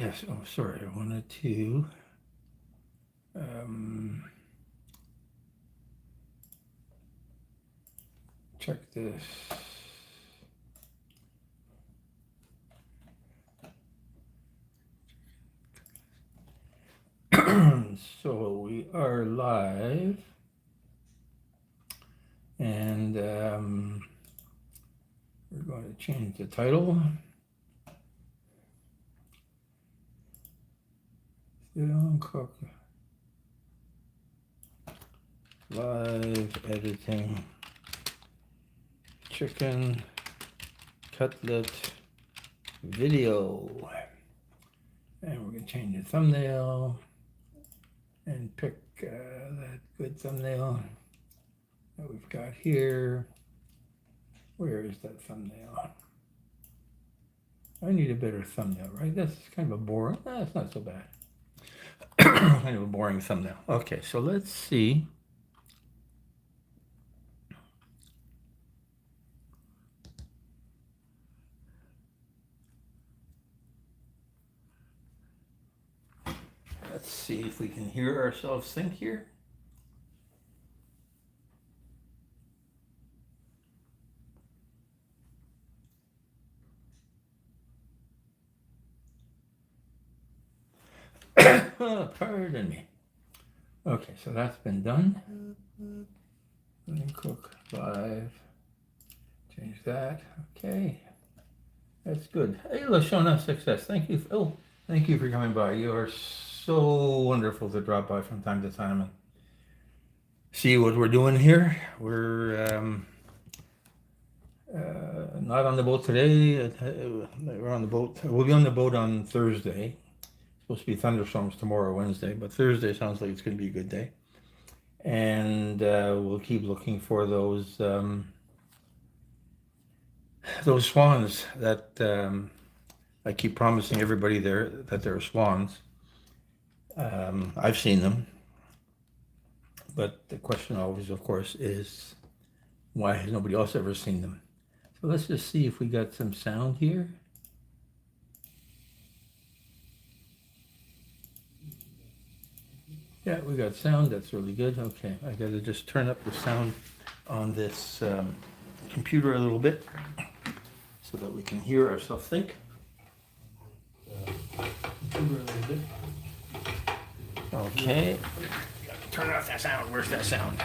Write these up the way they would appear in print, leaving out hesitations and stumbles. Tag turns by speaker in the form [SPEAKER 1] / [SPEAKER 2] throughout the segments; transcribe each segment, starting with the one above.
[SPEAKER 1] Yes, oh, sorry, I wanted to check this. So we are live, and we're going to change the title. Sit on cook. Live editing chicken cutlet video. And we're going to change the thumbnail and pick that good thumbnail that we've got here. Where is that thumbnail? I need a better thumbnail, right? That's kind of a boring, that's not so bad. Kind of a boring thumbnail. Okay, so let's see. Let's see if we can hear ourselves think here. Pardon me. Okay, so that's been done. And cook live. Change that. Okay. That's good. Hey, Lashona Success. Thank you. Oh, thank you for coming by. You are so wonderful to drop by from time to time and see what we're doing here. We're not on the boat today. We're on the boat. We'll be on the boat on Thursday. Supposed to be thunderstorms tomorrow, Wednesday, but Thursday sounds like it's going to be a good day. And we'll keep looking for those swans that I keep promising everybody there that there are swans. I've seen them, but the question always, of course, is why has nobody else ever seen them? So let's just see if we got some sound here. Yeah, we got sound. That's really good. Okay, I got to just turn up the sound on this computer a little bit so that we can hear ourselves think. Okay. Turn off that sound. Where's that sound?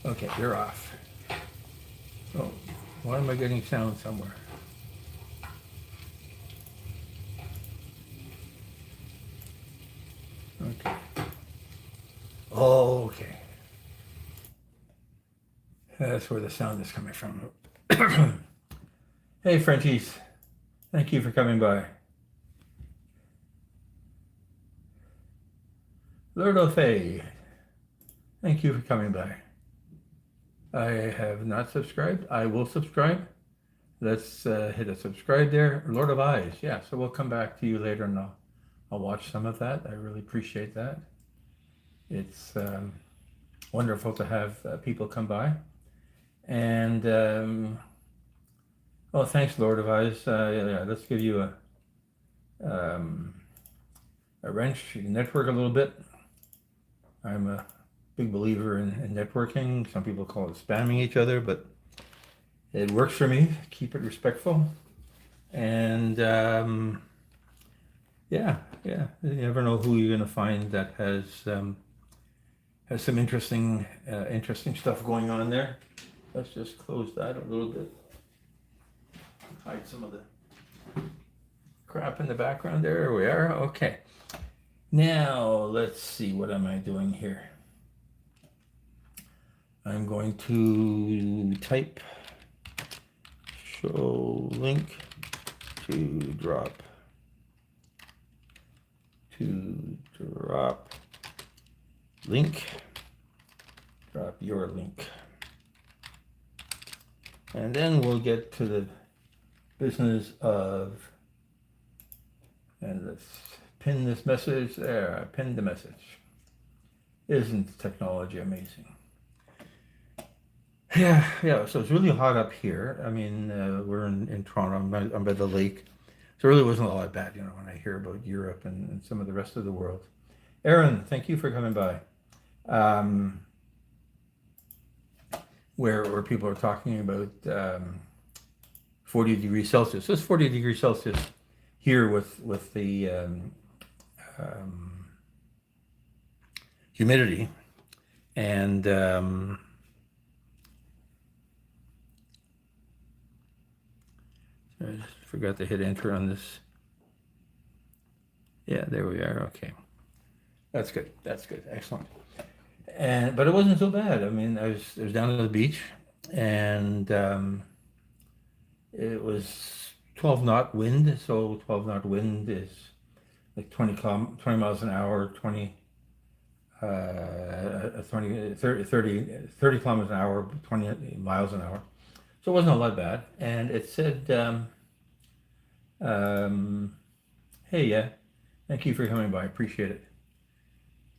[SPEAKER 1] Okay, you're off. Oh, why am I getting sound somewhere? Okay. Oh, okay. That's where the sound is coming from. Hey, Frenchies. Thank you for coming by. Lord O'Fay, thank you for coming by. I have not subscribed. I will subscribe. Let's hit a subscribe there. Lord of Eyes, yeah. So we'll come back to you later and I'll watch some of that. I really appreciate that. It's wonderful to have people come by. And, oh, thanks, Lord of Eyes. Yeah, let's give you a wrench. You can network a little bit. I'm a big believer in networking. Some people call it spamming each other, but it works for me. Keep it respectful. And yeah, you never know who you're going to find that has some interesting stuff going on there. Let's just close that a little bit. Hide some of the crap in the background. There we are. Okay. Now, let's see, what am I doing here? I'm going to type show link to drop link, drop your link. And then we'll get to the business of, and let's pin this message there. I pinned the message. Isn't technology amazing? Yeah. So it's really hot up here. I mean, we're in Toronto. I'm by the lake, So it really wasn't all that bad, when I hear about Europe and some of the rest of the world. Aaron, thank you for coming by. Um, where people are talking about 40 degrees Celsius. So it's 40 degrees Celsius here with the humidity. And I just forgot to hit enter on this. Yeah, there we are. Okay. That's good. That's good. Excellent. But it wasn't so bad. I mean, I was down at the beach, and it was 12 knot wind. So 12 knot wind is like 20 miles an hour, 30 kilometers an hour, 20 miles an hour. So it wasn't all that bad. And it said, hey, yeah, thank you for coming by. Appreciate it.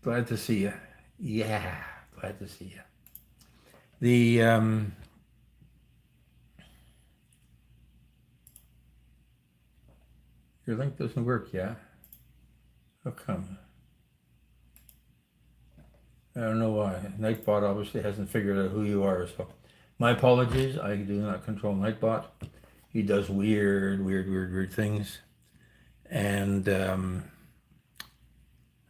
[SPEAKER 1] Glad to see you. Yeah, glad to see you. The your link doesn't work, yeah? How come? I don't know why. Nightbot obviously hasn't figured out who you are, so my apologies. I do not control Nightbot. He does weird things, and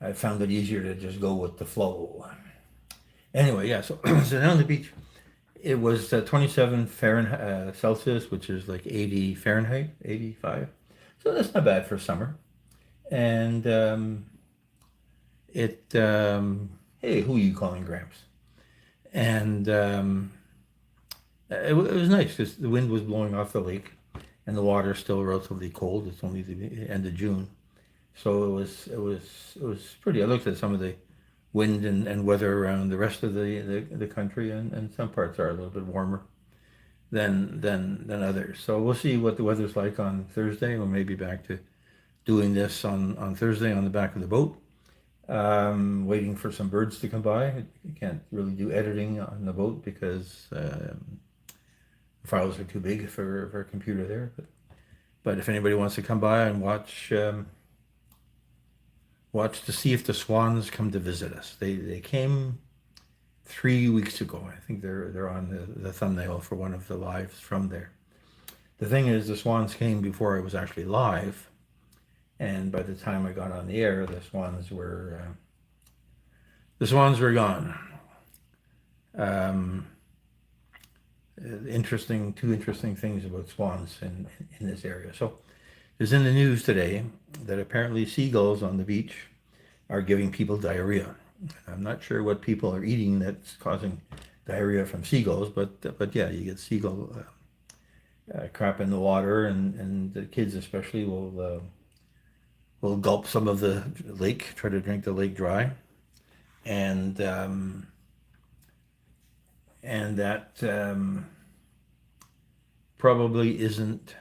[SPEAKER 1] I found it easier to just go with the flow. Anyway, yeah. So so down on the beach, it was 27 Fahrenheit Celsius, which is like 80 Fahrenheit, 85. So that's not bad for summer. And hey, who are you calling Gramps? And it was nice because the wind was blowing off the lake, and the water is still relatively cold. It's only the end of June, so it was pretty. I looked at some of the wind and weather around the rest of the country, and some parts are a little bit warmer than others. So we'll see what the weather's like on Thursday. We'll maybe back to doing this on Thursday on the back of the boat. Waiting for some birds to come by. I can't really do editing on the boat because the files are too big for a computer there. But if anybody wants to come by and watch to see if the swans come to visit us. They came 3 weeks ago. I think they're on the thumbnail for one of the lives from there. The thing is, the swans came before I was actually live, and by the time I got on the air, the swans were gone. Two interesting things about swans in this area. So there's in the news today that apparently seagulls on the beach are giving people diarrhea. I'm not sure what people are eating that's causing diarrhea from seagulls, but yeah, you get seagull crap in the water, and the kids especially will gulp some of the lake, try to drink the lake dry, and that probably isn't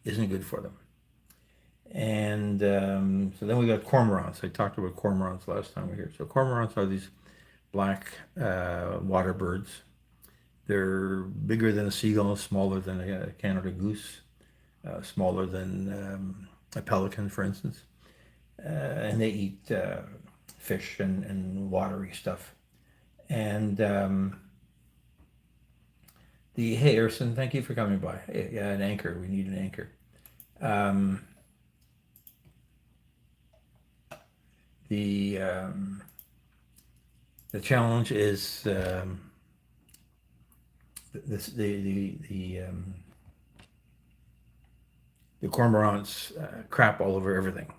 [SPEAKER 1] good for them. And so then we got cormorants. I talked about cormorants last time we were here. So cormorants are these black water birds. They're bigger than a seagull, smaller than a Canada goose, smaller than a pelican, for instance. And they eat fish and watery stuff. And hey, Erson, thank you for coming by. Yeah, an anchor. We need an anchor. The challenge is the cormorants crap all over everything,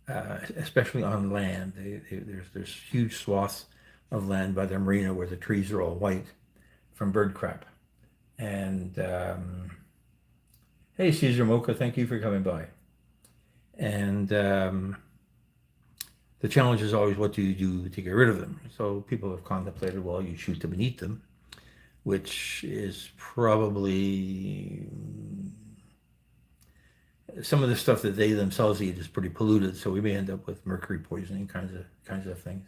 [SPEAKER 1] especially on land. There's huge swaths of land by the marina where the trees are all white from bird crap. And hey, Caesar Mocha, thank you for coming by. And the challenge is always, what do you do to get rid of them? So people have contemplated, well, you shoot them and eat them, which is probably some of the stuff that they themselves eat is pretty polluted. So we may end up with mercury poisoning kinds of things.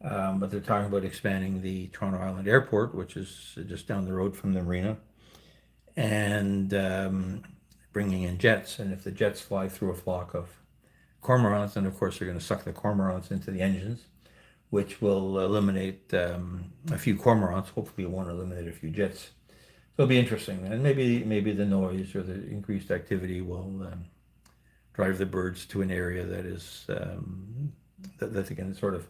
[SPEAKER 1] But they're talking about expanding the Toronto Island Airport, which is just down the road from the marina, and bringing in jets, and if the jets fly through a flock of cormorants, then of course they're going to suck the cormorants into the engines, which will eliminate a few cormorants. Hopefully it won't eliminate a few jets. So it'll be interesting, and maybe the noise or the increased activity will drive the birds to an area that is that they can sort of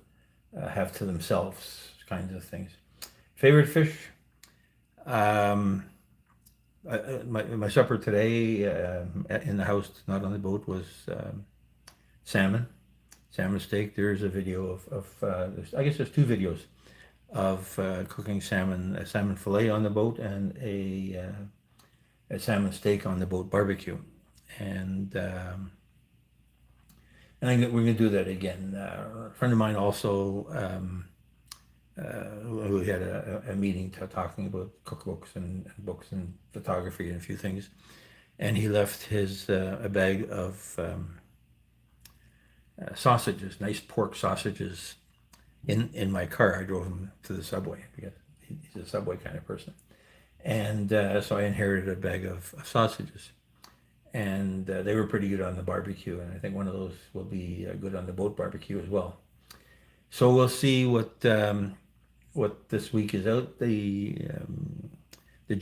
[SPEAKER 1] have to themselves, kinds of things. Favorite fish? My supper today in the house, not on the boat, was salmon steak. There's a video of I guess there's two videos of cooking salmon fillet on the boat and a salmon steak on the boat barbecue, and we're going to do that again. A friend of mine also, we had a meeting talking about cookbooks and books and photography and a few things, and he left his a bag of sausages, nice pork sausages, in my car. I drove him to the Subway because he's a Subway kind of person, and so I inherited a bag of sausages. And they were pretty good on the barbecue, and I think one of those will be good on the boat barbecue as well. So we'll see what this week is out. The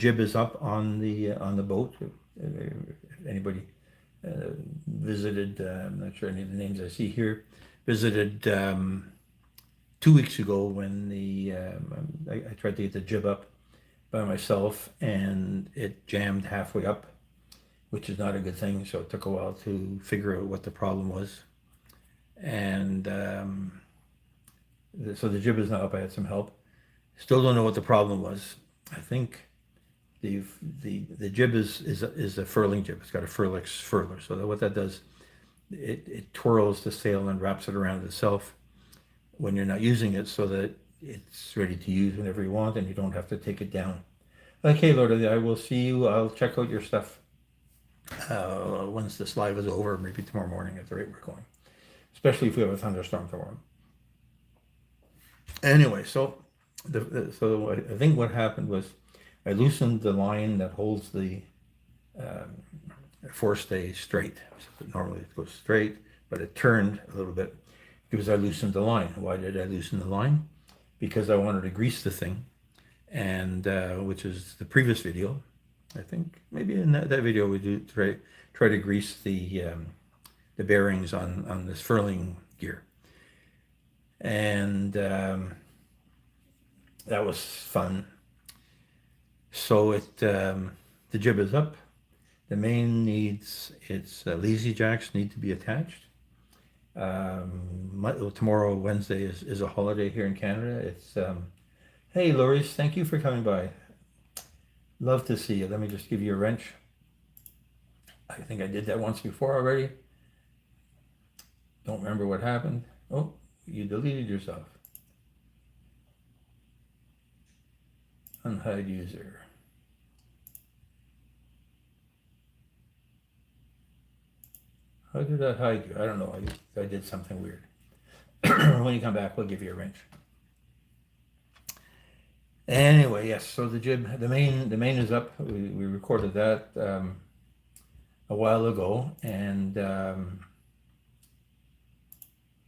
[SPEAKER 1] jib is up on the boat. If anybody visited, I'm not sure any of the names I see here, visited 2 weeks ago when I tried to get the jib up by myself, and it jammed halfway up, which is not a good thing. So it took a while to figure out what the problem was. And so the jib is now up. I had some help. Still don't know what the problem was. I think the jib is a furling jib. It's got a Furlex furler. So what that does, it twirls the sail and wraps it around itself when you're not using it, so that it's ready to use whenever you want, and you don't have to take it down. Okay, Lord, I will see you. I'll check out your stuff once this live is over, maybe tomorrow morning at the rate we're going, especially if we have a thunderstorm tomorrow. Anyway, so I think what happened was I loosened the line that holds the forestay straight. So normally it goes straight, but it turned a little bit because I loosened the line. Why did I loosen the line? Because I wanted to grease the thing, and which is the previous video. I think maybe in that video we do try to grease the bearings on this furling gear, and that was fun. So the jib is up. The main needs its lazy jacks need to be attached. Tomorrow, Wednesday, is a holiday here in Canada. It's hey, Loris, thank you for coming by. Love to see you. Let me just give you a wrench. I think I did that once before already. Don't remember what happened. Oh, you deleted yourself. Unhide user. How did I hide you? I don't know. I did something weird. When you come back, we'll give you a wrench. Anyway, yes. So the jib, the main is up. We recorded that a while ago, and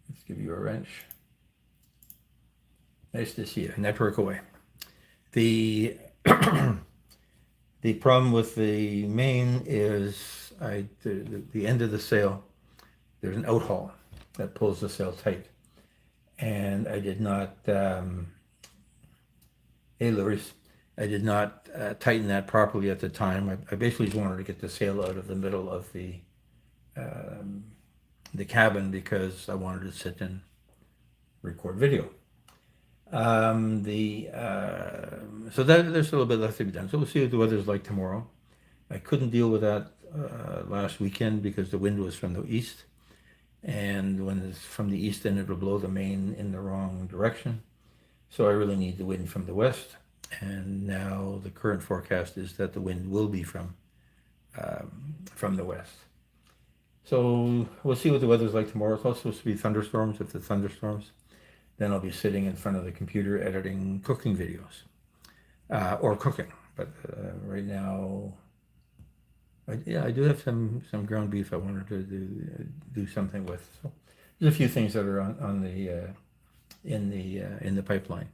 [SPEAKER 1] let's give you a wrench. Nice to see you. Network away. The the problem with the main is the end of the sail. There's an outhaul that pulls the sail tight, and I did not. Hey, Lewis, I did not tighten that properly at the time. I basically just wanted to get the sail out of the middle of the cabin because I wanted to sit and record video. So that there's a little bit left to be done. So we'll see what the weather's like tomorrow. I couldn't deal with that last weekend because the wind was from the east, and when it's from the east, then it'll blow the main in the wrong direction. So I really need the wind from the west, and now the current forecast is that the wind will be from the west. So we'll see what the weather's like tomorrow. It's also supposed to be thunderstorms. If the thunderstorms, then I'll be sitting in front of the computer editing cooking videos, or cooking. But right now, Yeah, I do have some ground beef I wanted to do something with. So there's a few things that are on the in the pipeline.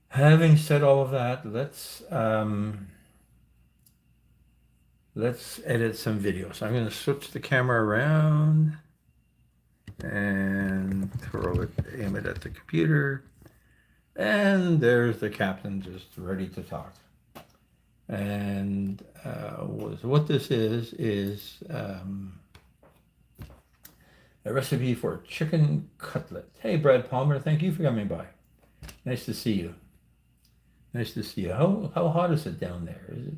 [SPEAKER 1] Having said all of that, let's edit some videos. I'm going to switch the camera around and aim it at the computer. And there's the captain just ready to talk. And what this is a recipe for chicken cutlet. Hey, Brad Palmer, thank you for coming by. Nice to see you. Nice to see you. How hot is it down there? Is it?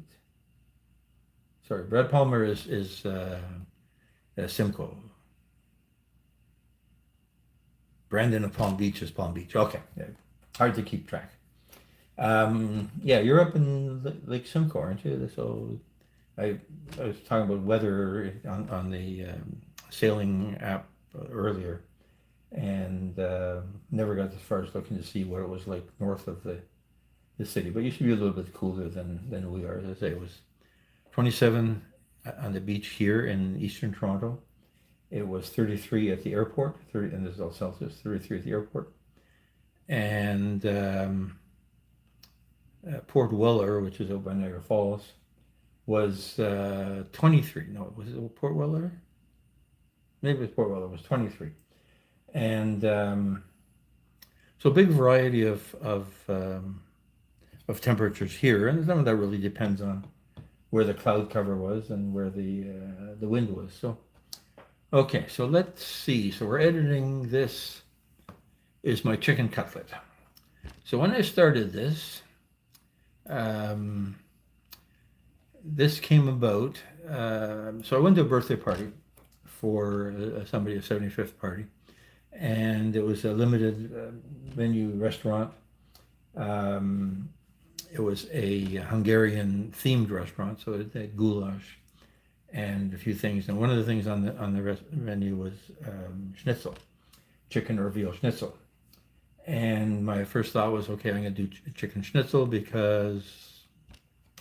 [SPEAKER 1] Sorry, Brad Palmer is Simcoe. Brandon of Palm Beach is Palm Beach. Okay, yeah. Hard to keep track. Yeah, you're up in Lake Simcoe, aren't you? So I was talking about weather on the sailing app earlier, and never got as far as looking to see what it was like north of the city. But you should be a little bit cooler than we are. As I say, it was 27 on the beach here in eastern Toronto. It was 33 at the airport, 30, and this is all Celsius, 33 at the airport. And Port Weller, which is over by Niagara Falls, was 23. No, was it Port Weller? Maybe it was Port Weller. It was 23. And so big variety of temperatures here, and some of that really depends on where the cloud cover was and where the wind was. So, okay, so let's see. So we're editing this. Is my chicken cutlet. So when I started this, this came about. So I went to a birthday party for somebody's 75th party, and it was a limited menu restaurant. It was a Hungarian themed restaurant, so it had goulash and a few things. And one of the things on the menu was schnitzel, chicken or veal schnitzel. And my first thought was, okay, I'm going to do chicken schnitzel because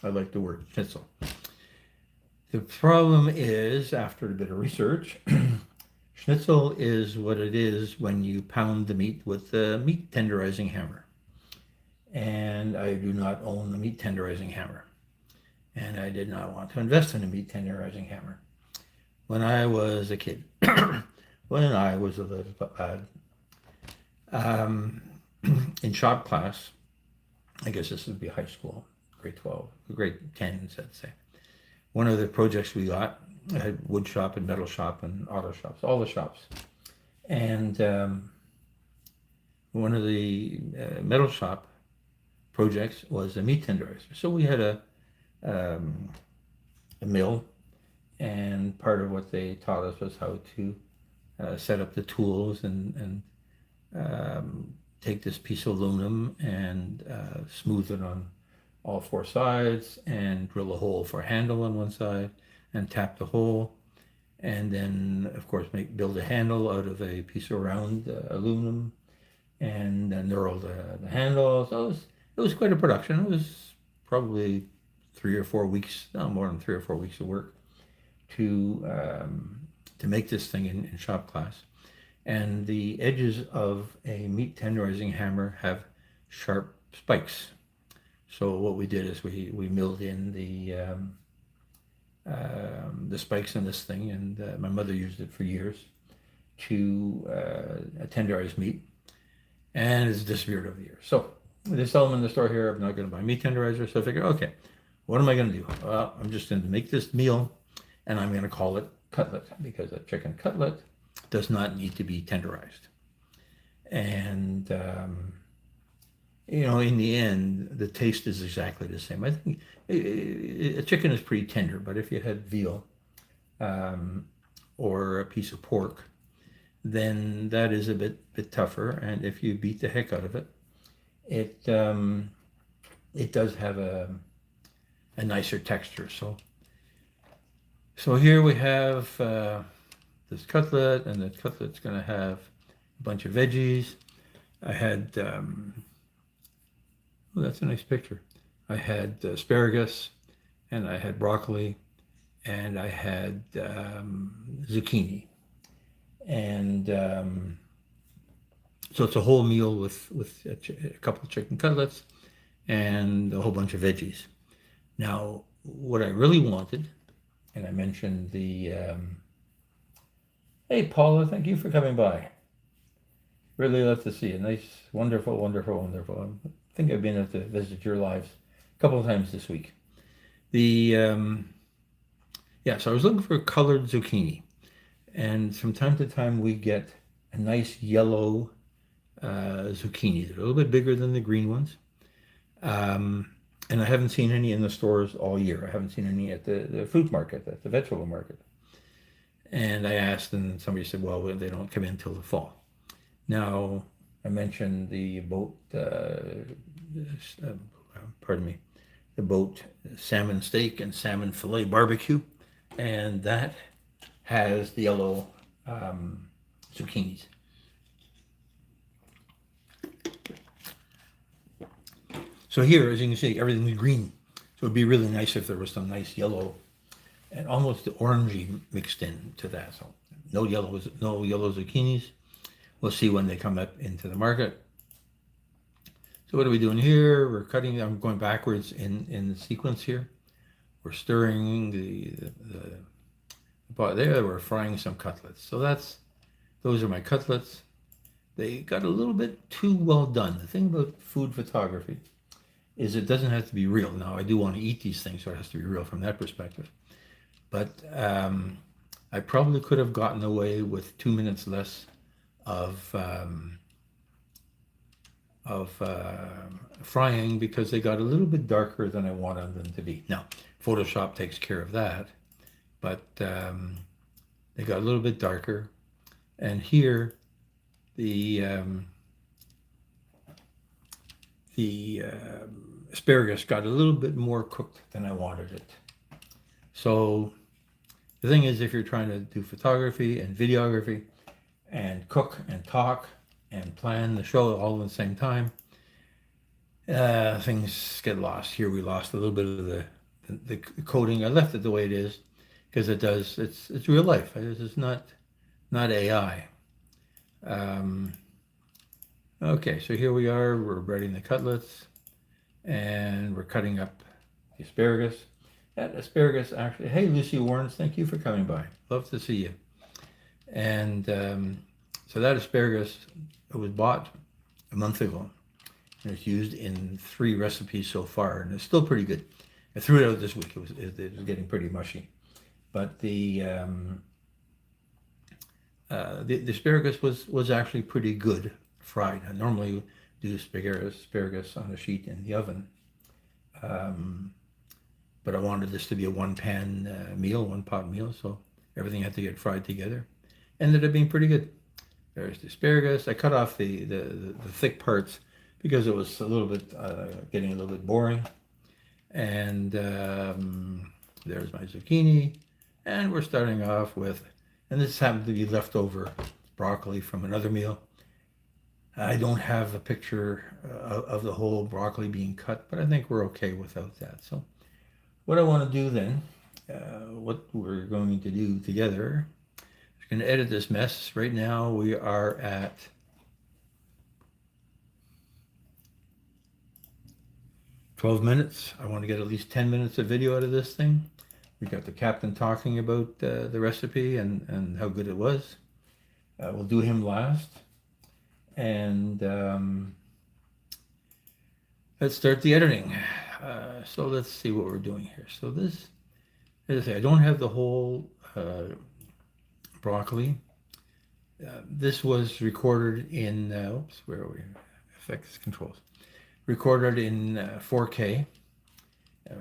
[SPEAKER 1] I like the word schnitzel. The problem is, after a bit of research, schnitzel is what it is when you pound the meat with the meat tenderizing hammer. And I do not own the meat tenderizing hammer. And I did not want to invest in a meat tenderizing hammer. When I was a kid, when I was a little lad, in shop class, I guess this would be high school, grade 12, grade 10, let's say. One of the projects we got, I had wood shop and metal shop and auto shops, all the shops. And one of the metal shop projects was a meat tenderizer. So we had a mill, and part of what they taught us was how to set up the tools and take this piece of aluminum and smooth it on all four sides and drill a hole for a handle on one side and tap the hole, and then of course build a handle out of a piece of round aluminum and knurl the handle. So it was quite a production. It was probably 3 or 4 weeks, no more than 3 or 4 weeks of work to make this thing in shop class. And the edges of a meat tenderizing hammer have sharp spikes. So what we did is we milled in the spikes in this thing, and my mother used it for years to tenderize meat, and it's disappeared over the years. So they sell them in the store here. I'm not going to buy meat tenderizer, so I figured, okay, what am I going to do? Well, I'm just going to make this meal, and I'm going to call it cutlet, because a chicken cutlet does not need to be tenderized. And in the end, the taste is exactly the same. I think a chicken is pretty tender, but if you had veal or a piece of pork, then that is a bit tougher. And if you beat the heck out of it, it does have a nicer texture. So here we have this cutlet, and the cutlet's going to have a bunch of veggies. I had, that's a nice picture. I had asparagus, and I had broccoli, and I had zucchini. And so it's a whole meal with a couple of chicken cutlets and a whole bunch of veggies. Now, what I really wanted, and I mentioned hey, Paula, thank you for coming by. Really love to see you. Nice, wonderful, wonderful, wonderful. I think I've been able to visit your lives a couple of times this week. Yeah, so I was looking for colored zucchini, and from time to time we get a nice yellow zucchini. They're a little bit bigger than the green ones. Um, and I haven't seen any in the stores all year. I haven't seen any at the fruit market, at the vegetable market. And I asked, and somebody said, well, they don't come in until the fall. Now, I mentioned the boat, pardon me, the boat salmon steak and salmon fillet barbecue, and that has the yellow zucchinis. So here, as you can see, everything's green. So it'd be really nice if there was some nice yellow and almost orangey mixed in to that. So no yellow zucchinis. We'll see when they come up into the market. So what are we doing here? We're cutting. I'm going backwards in the sequence here. We're stirring the pot there. We're frying some cutlets. So those are my cutlets. They got a little bit too well done. The thing about food photography is it doesn't have to be real. Now, I do want to eat these things, so it has to be real from that perspective. But I probably could have gotten away with 2 minutes less of frying because they got a little bit darker than I wanted them to be. Now, Photoshop takes care of that, but they got a little bit darker. And here, the asparagus got a little bit more cooked than I wanted it. So the thing is, if you're trying to do photography and videography and cook and talk and plan the show all at the same time, things get lost. Here we lost a little bit of the coding. I left it the way it is because it's real life. This is not AI. Okay, so here we are. We're breading the cutlets and we're cutting up the asparagus. That asparagus actually, hey, Lucy Warrens, thank you for coming by. Love to see you. And so that asparagus, it was bought a month ago. And it's used in 3 recipes so far, and it's still pretty good. I threw it out this week. It was getting pretty mushy. But the asparagus was actually pretty good fried. I normally do asparagus on a sheet in the oven. But I wanted this to be a one-pan meal, one-pot meal, so everything had to get fried together. Ended up being pretty good. There's the asparagus. I cut off the thick parts because it was a little bit getting a little bit boring. And there's my zucchini. And we're starting off with, and this happened to be leftover broccoli from another meal. I don't have a picture of the whole broccoli being cut, but I think we're okay without that. So what I want to do then, what we're going to do together, is going to edit this mess. Right now we are at 12 minutes. I want to get at least 10 minutes of video out of this thing. We got the captain talking about the recipe and how good it was. We'll do him last. And let's start the editing. So let's see what we're doing here. So this, as I say, I don't have the whole broccoli. This was recorded in, oops, where are we? Effects, controls. Recorded in 4K.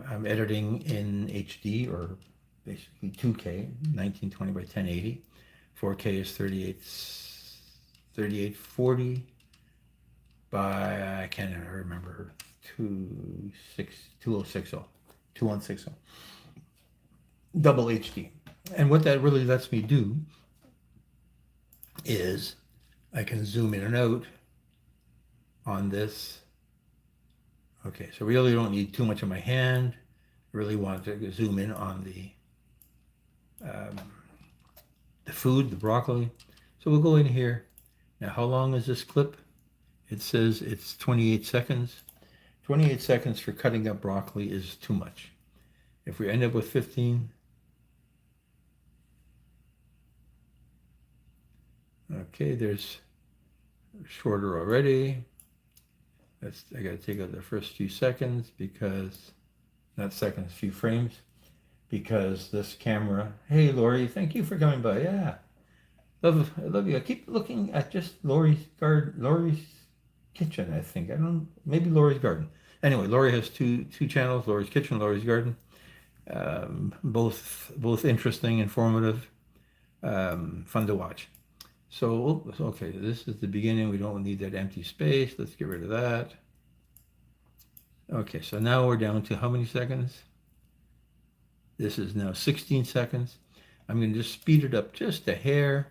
[SPEAKER 1] I'm editing in HD, or basically 2K, 1920 by 1080. 4K is 3840 by, I can't remember, 2160. Double HD. And what that really lets me do is I can zoom in and out on this. Okay, so really don't need too much of my hand. I really want to zoom in on the food, the broccoli. So we'll go in here. Now, how long is this clip? It says it's 28 seconds. 28 seconds for cutting up broccoli is too much. If we end up with 15, okay, there's shorter already. I gotta take out the first few seconds because, not seconds, few frames, because this camera, hey Lori, thank you for coming by. Yeah, I love you. I keep looking at just Lori's kitchen, I think. I don't, maybe Lori's garden. Anyway, Lori has two channels, Lori's Kitchen, Lori's Garden. Both interesting, informative, fun to watch. So, okay, this is the beginning. We don't need that empty space. Let's get rid of that. Okay, so now we're down to how many seconds? This is now 16 seconds. I'm going to just speed it up just a hair.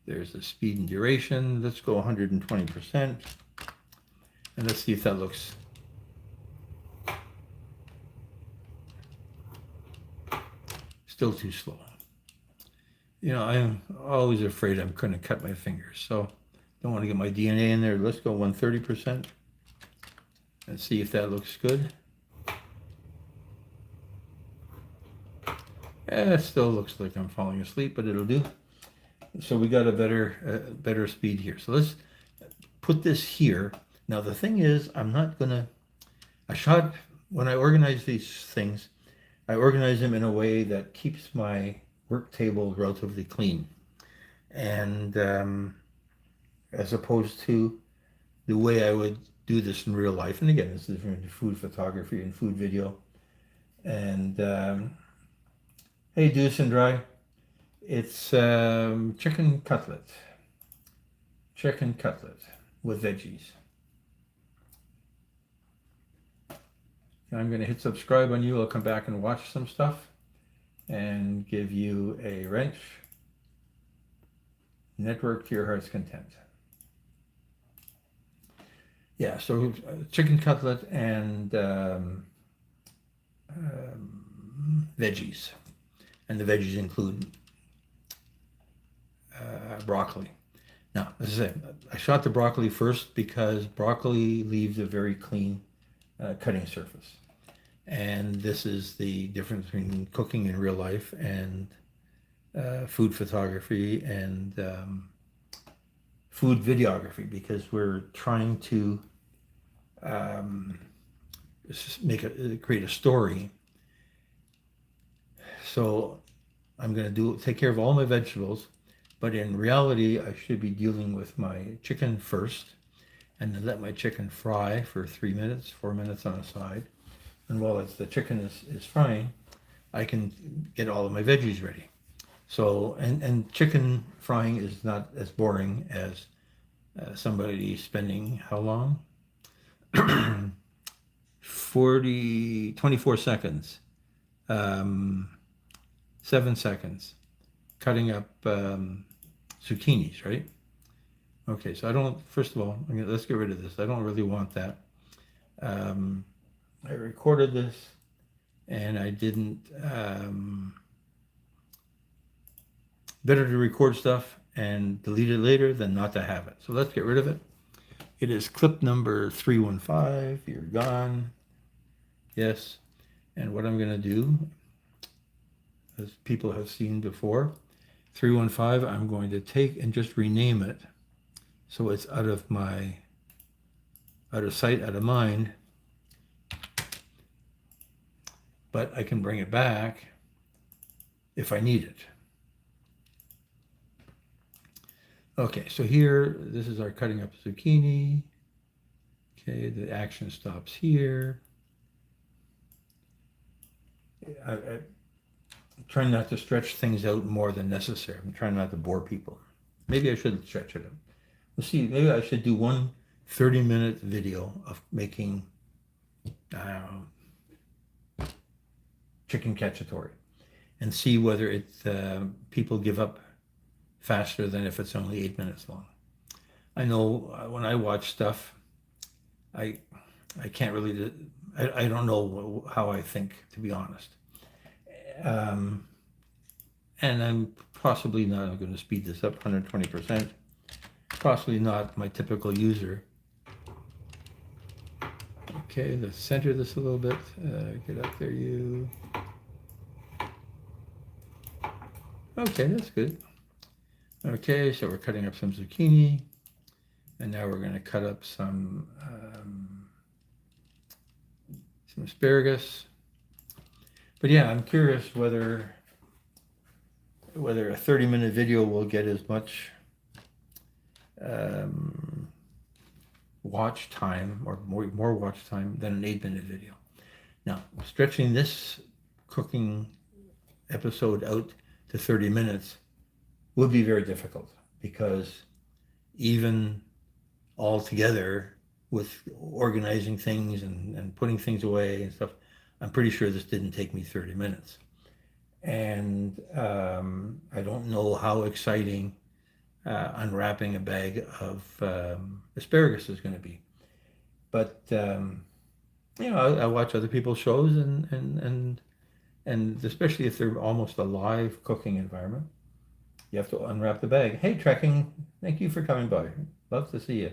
[SPEAKER 1] There's the speed and duration. Let's go 120%. And let's see if that looks. Still too slow. You know, I'm always afraid I'm going to cut my fingers, so don't want to get my DNA in there. Let's go 130% and see if that looks good. It still looks like I'm falling asleep, but it'll do. So we got a better speed here. So let's put this here. Now the thing is, I'm not gonna. When I organize these things, I organize them in a way that keeps my work table relatively clean, and as opposed to the way I would do this in real life. And again, this is from food photography and food video. And hey, Deuce and Dry, it's chicken cutlet with veggies. I'm going to hit subscribe on you. I'll come back and watch some stuff and give you a wrench. Network to your heart's content. Yeah, so chicken cutlet and veggies. And the veggies include broccoli. Now, as I said, I shot the broccoli first because broccoli leaves a very clean cutting surface. And this is the difference between cooking in real life and food photography and food videography, because we're trying to create a story. So I'm going to take care of all my vegetables, but in reality, I should be dealing with my chicken first, and then let my chicken fry for 3 minutes, 4 minutes on a side. And while the chicken is frying, I can get all of my veggies ready. So, and chicken frying is not as boring as somebody spending how long? 24 seconds, 7 seconds, cutting up zucchinis, right? Okay, so first of all, let's get rid of this. I don't really want that. I recorded this and I didn't, better to record stuff and delete it later than not to have it. So let's get rid of it. It is clip number 315. You're gone. Yes. And what I'm going to do, as people have seen before, 315, I'm going to take and just rename it so it's out of sight, out of mind. But I can bring it back if I need it. Okay, so here, this is our cutting up zucchini. Okay, the action stops here. I'm trying not to stretch things out more than necessary. I'm trying not to bore people. Maybe I should stretch it out. We'll see, maybe I should do one 30-minute video of making, chicken cacciatore and see whether people give up faster than if it's only 8 minutes long. I know when I watch stuff, I can't really, I don't know how I think, to be honest. and I'm possibly not going to speed this up 120%. Possibly not my typical user. Okay, let's center this a little bit. Get up there, you. Okay, that's good. Okay, so we're cutting up some zucchini, and now we're going to cut up some asparagus. But yeah, I'm curious whether a 30-minute video will get as much watch time or more watch time than an 8-minute video. Now, stretching this cooking episode out to 30 minutes would be very difficult, because even all together with organizing things and putting things away and stuff, I'm pretty sure this didn't take me 30 minutes. And I don't know how exciting unwrapping a bag of asparagus is going to be. But, you know, I watch other people's shows, and especially if they're almost a live cooking environment, you have to unwrap the bag. Hey, Trekking, thank you for coming by. Love to see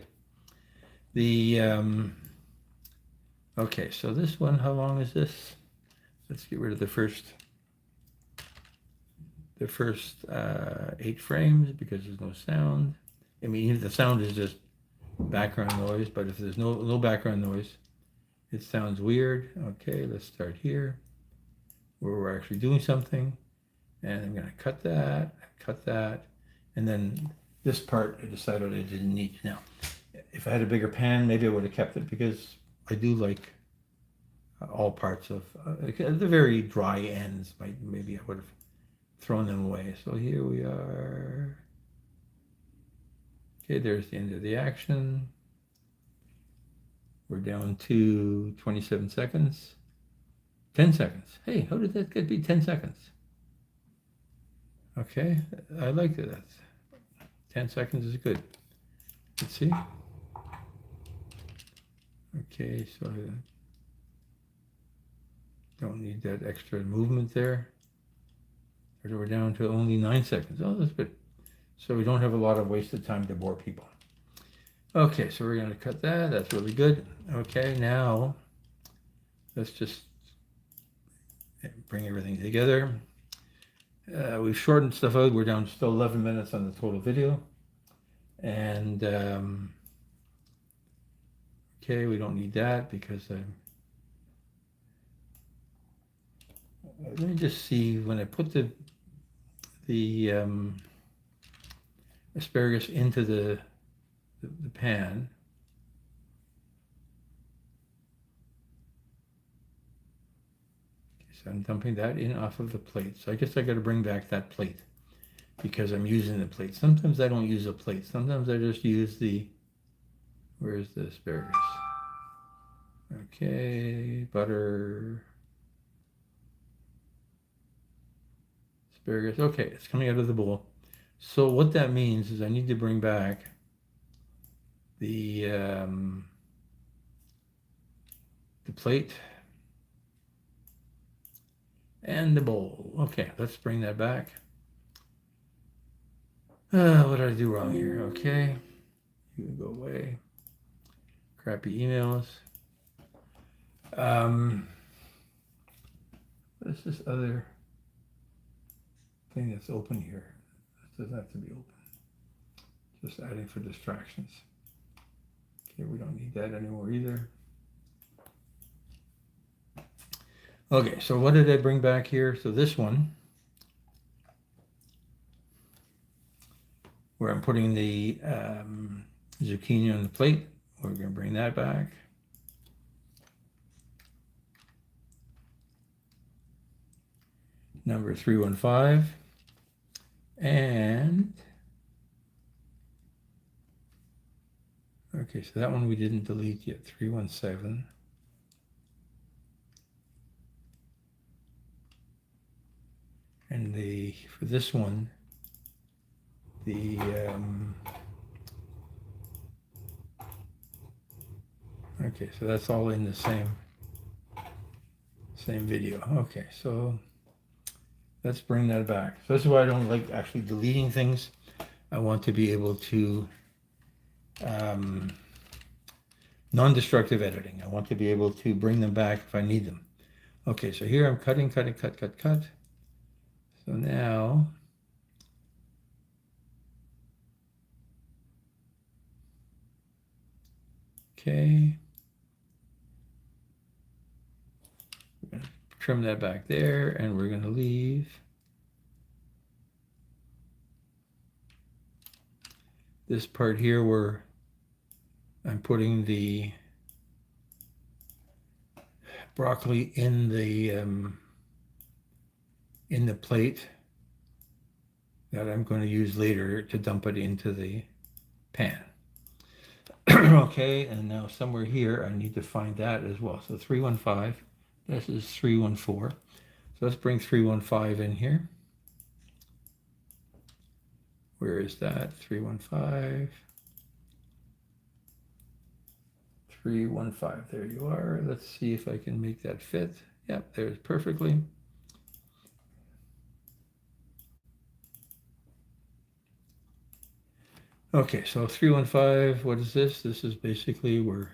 [SPEAKER 1] you. Okay, so this one, how long is this? Let's get rid of the first 8 frames, because there's no sound. I mean, the sound is just background noise, but if there's no background noise, it sounds weird. Okay, let's start here, where we're actually doing something. And I'm gonna cut that, and then this part I decided I didn't need. Now, if I had a bigger pan, maybe I would have kept it, because I do like all parts of the very dry ends. Maybe I would have thrown them away. So here we are. Okay, there's the end of the action. We're down to 27 seconds. 10 seconds. Hey, how did that get be 10 seconds? Okay, I like that. 10 seconds is good. Let's see. Okay, so I don't need that extra movement there. We're down to only 9 seconds. Oh, that's good. So we don't have a lot of wasted time to bore people. Okay, so we're going to cut that. That's really good. Okay, now let's just bring everything together. We've shortened stuff out. We're down to still 11 minutes on the total video. And okay, we don't need that, because let me just see, when I put the asparagus into the pan. So I'm dumping that in off of the plate. So I guess I got to bring back that plate, because I'm using the plate. Sometimes I don't use a plate. Sometimes I just use where's the asparagus? Okay, butter. Asparagus. Okay, it's coming out of the bowl. So what that means is I need to bring back the plate and the bowl. Okay, let's bring that back. What did I do wrong here? Okay, you can go away. Crappy emails. What's this other thing that's open here? This doesn't have to be open. Just adding for distractions. Okay, we don't need that anymore either. Okay, so what did I bring back here? So this one, where I'm putting the zucchini on the plate, we're going to bring that back. Number 315. And okay, so that one we didn't delete yet. 317. And for this one, okay, so that's all in the same video. Okay, so let's bring that back. So this is why I don't like actually deleting things. I want to be able to non-destructive editing. I want to be able to bring them back if I need them. Okay, so here I'm cutting, cut. So now, okay, we're going to trim that back there, and we're going to leave this part here where I'm putting the broccoli in the plate that I'm going to use later to dump it into the pan. Okay, and now somewhere here I need to find that as well. So 315, this is 314. So let's bring 315 in here. Where is that? 315. 315, there you are. Let's see if I can make that fit. Yep, there's perfectly. Okay, so 315, what is this? This is basically we're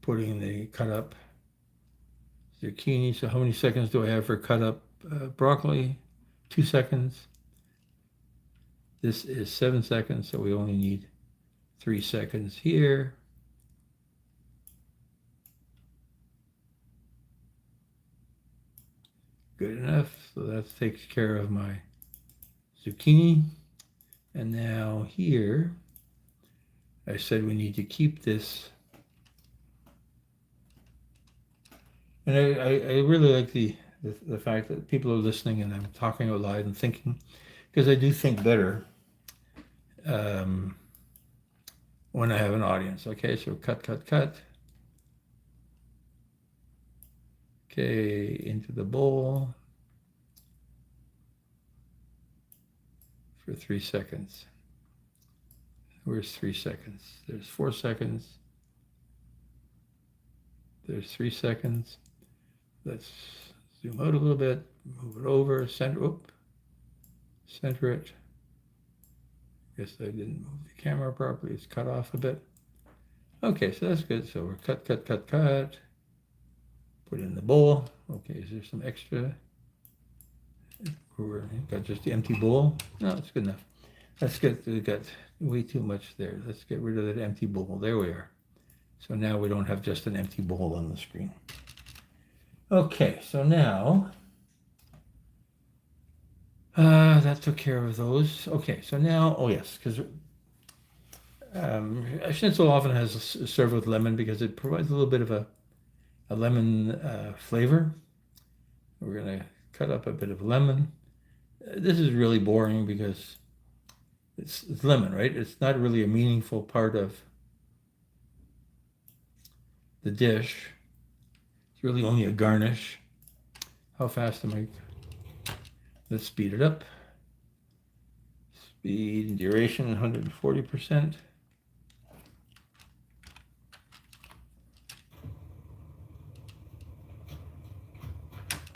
[SPEAKER 1] putting the cut up zucchini. So how many seconds do I have for cut up broccoli? 2 seconds. This is 7 seconds, so we only need 3 seconds here. Good enough. So that takes care of my zucchini. And now here, I said we need to keep this. And I really like the fact that people are listening and I'm talking out loud and thinking, because I do think better when I have an audience. Okay, so cut. Okay, into the bowl for 3 seconds. Where's 3 seconds? There's 4 seconds. There's 3 seconds. Let's zoom out a little bit, move it over, center it. Guess I didn't move the camera properly. It's cut off a bit. Okay, so that's good. So we're cut. Put it in the bowl. Okay, is there some extra? We've got just the empty bowl. No, it's good enough. Let's get, we got way too much there. Let's get rid of that empty bowl. There we are. So now we don't have just an empty bowl on the screen. Okay, so now that took care of those. Okay, so now, oh yes, because schnitzel often has served with lemon because it provides a little bit of a lemon flavor. We're gonna cut up a bit of lemon. This is really boring because it's lemon, right? It's not really a meaningful part of the dish. It's really only a garnish. How fast am I? Let's speed it up. Speed and duration, 140%.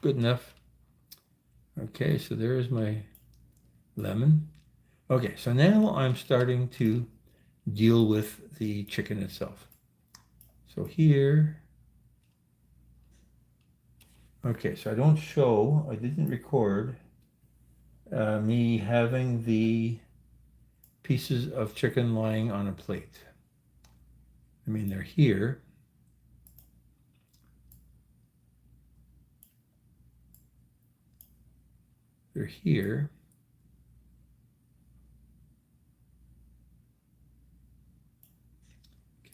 [SPEAKER 1] Good enough. Okay, so there's my lemon. Okay, so now I'm starting to deal with the chicken itself. So here, okay, so I didn't record me having the pieces of chicken lying on a plate. I mean, they're here. They're here.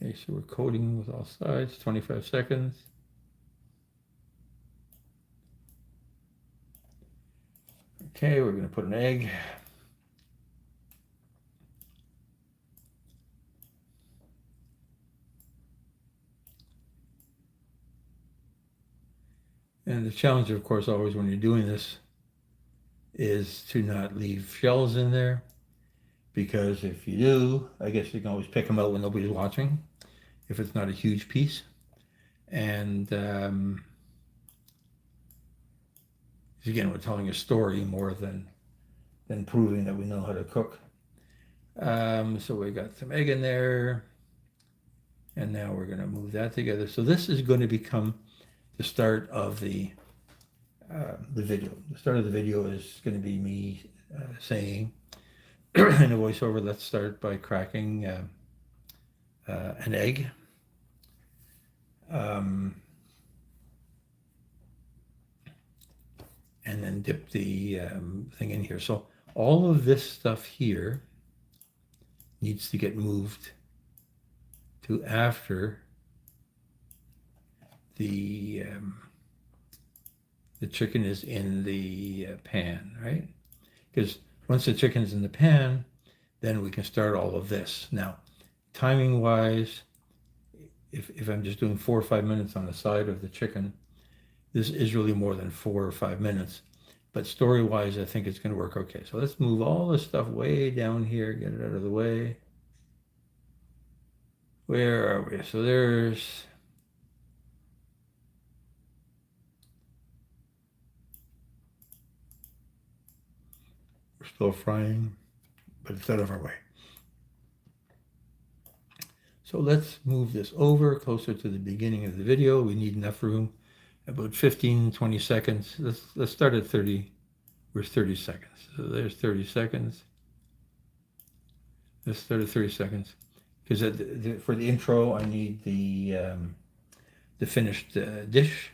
[SPEAKER 1] Okay, so we're coating with all sides, 25 seconds. Okay, we're going to put an egg. And the challenge, of course, always when you're doing this is to not leave shells in there, because if you do, I guess you can always pick them out when nobody's watching, if it's not a huge piece. And Again, we're telling a story more than proving that we know how to cook. So we got some egg in there, and now we're going to move that together. So this is going to become the start of the video. The start of the video is going to be me saying in a voiceover, let's start by cracking an egg. And then dip the thing in here. So all of this stuff here needs to get moved to after the chicken is in the pan, right? Because once the chicken's in the pan, then we can start all of this. Now, timing wise, if I'm just doing 4 or 5 minutes on the side of the chicken, this is really more than 4 or 5 minutes. But story wise, I think it's going to work okay. So let's move all this stuff way down here, get it out of the way. Where are we? So there's we're still frying, but it's out of our way. So let's move this over closer to the beginning of the video. We need enough room, about 15, 20 seconds. Let's start at 30. Where's 30 seconds? So there's 30 seconds. Let's start at 30 seconds. Because for the intro, I need the finished dish,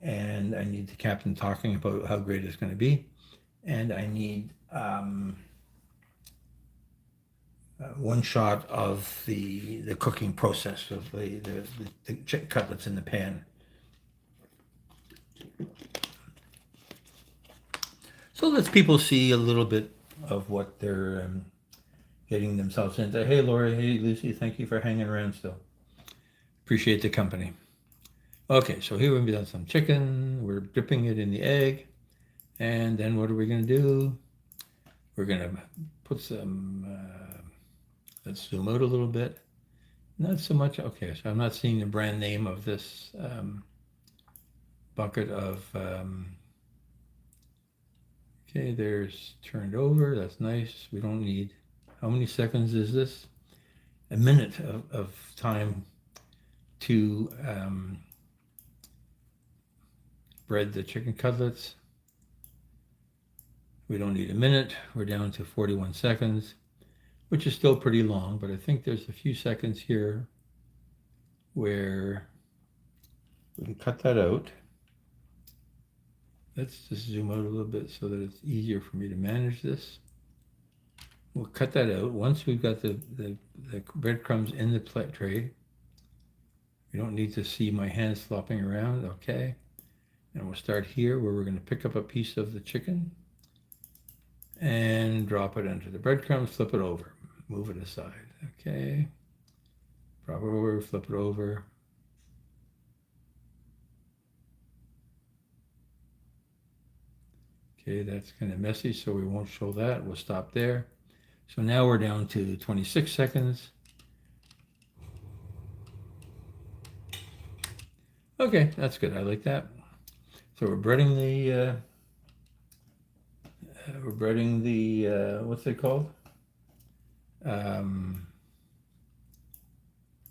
[SPEAKER 1] and I need the captain talking about how great it's going to be, and I need one shot of the cooking process of the chicken cutlets in the pan. So let's people see a little bit of what they're getting themselves into. Hey, Lori. Hey, Lucy. Thank you for hanging around still. Appreciate the company. Okay, so here we've done some chicken. We're dipping it in the egg. And then what are we going to do? We're going to put some, let's zoom out a little bit. Not so much. Okay, so I'm not seeing the brand name of this bucket of, okay, there's turned over. That's nice. We don't need, how many seconds is this? A minute of time to bread the chicken cutlets. We don't need a minute. We're down to 41 seconds, which is still pretty long, but I think there's a few seconds here where we can cut that out. Let's just zoom out a little bit so that it's easier for me to manage this. We'll cut that out. Once we've got the breadcrumbs in the tray, we don't need to see my hands flopping around, okay? And we'll start here where we're going to pick up a piece of the chicken and drop it into the breadcrumbs, flip it over, move it aside, okay? Drop it over, flip it over. Okay, that's kind of messy, so we won't show that. We'll stop there. So now we're down to 26 seconds. Okay, that's good. I like that. So we're breading the, what's it called? Okay,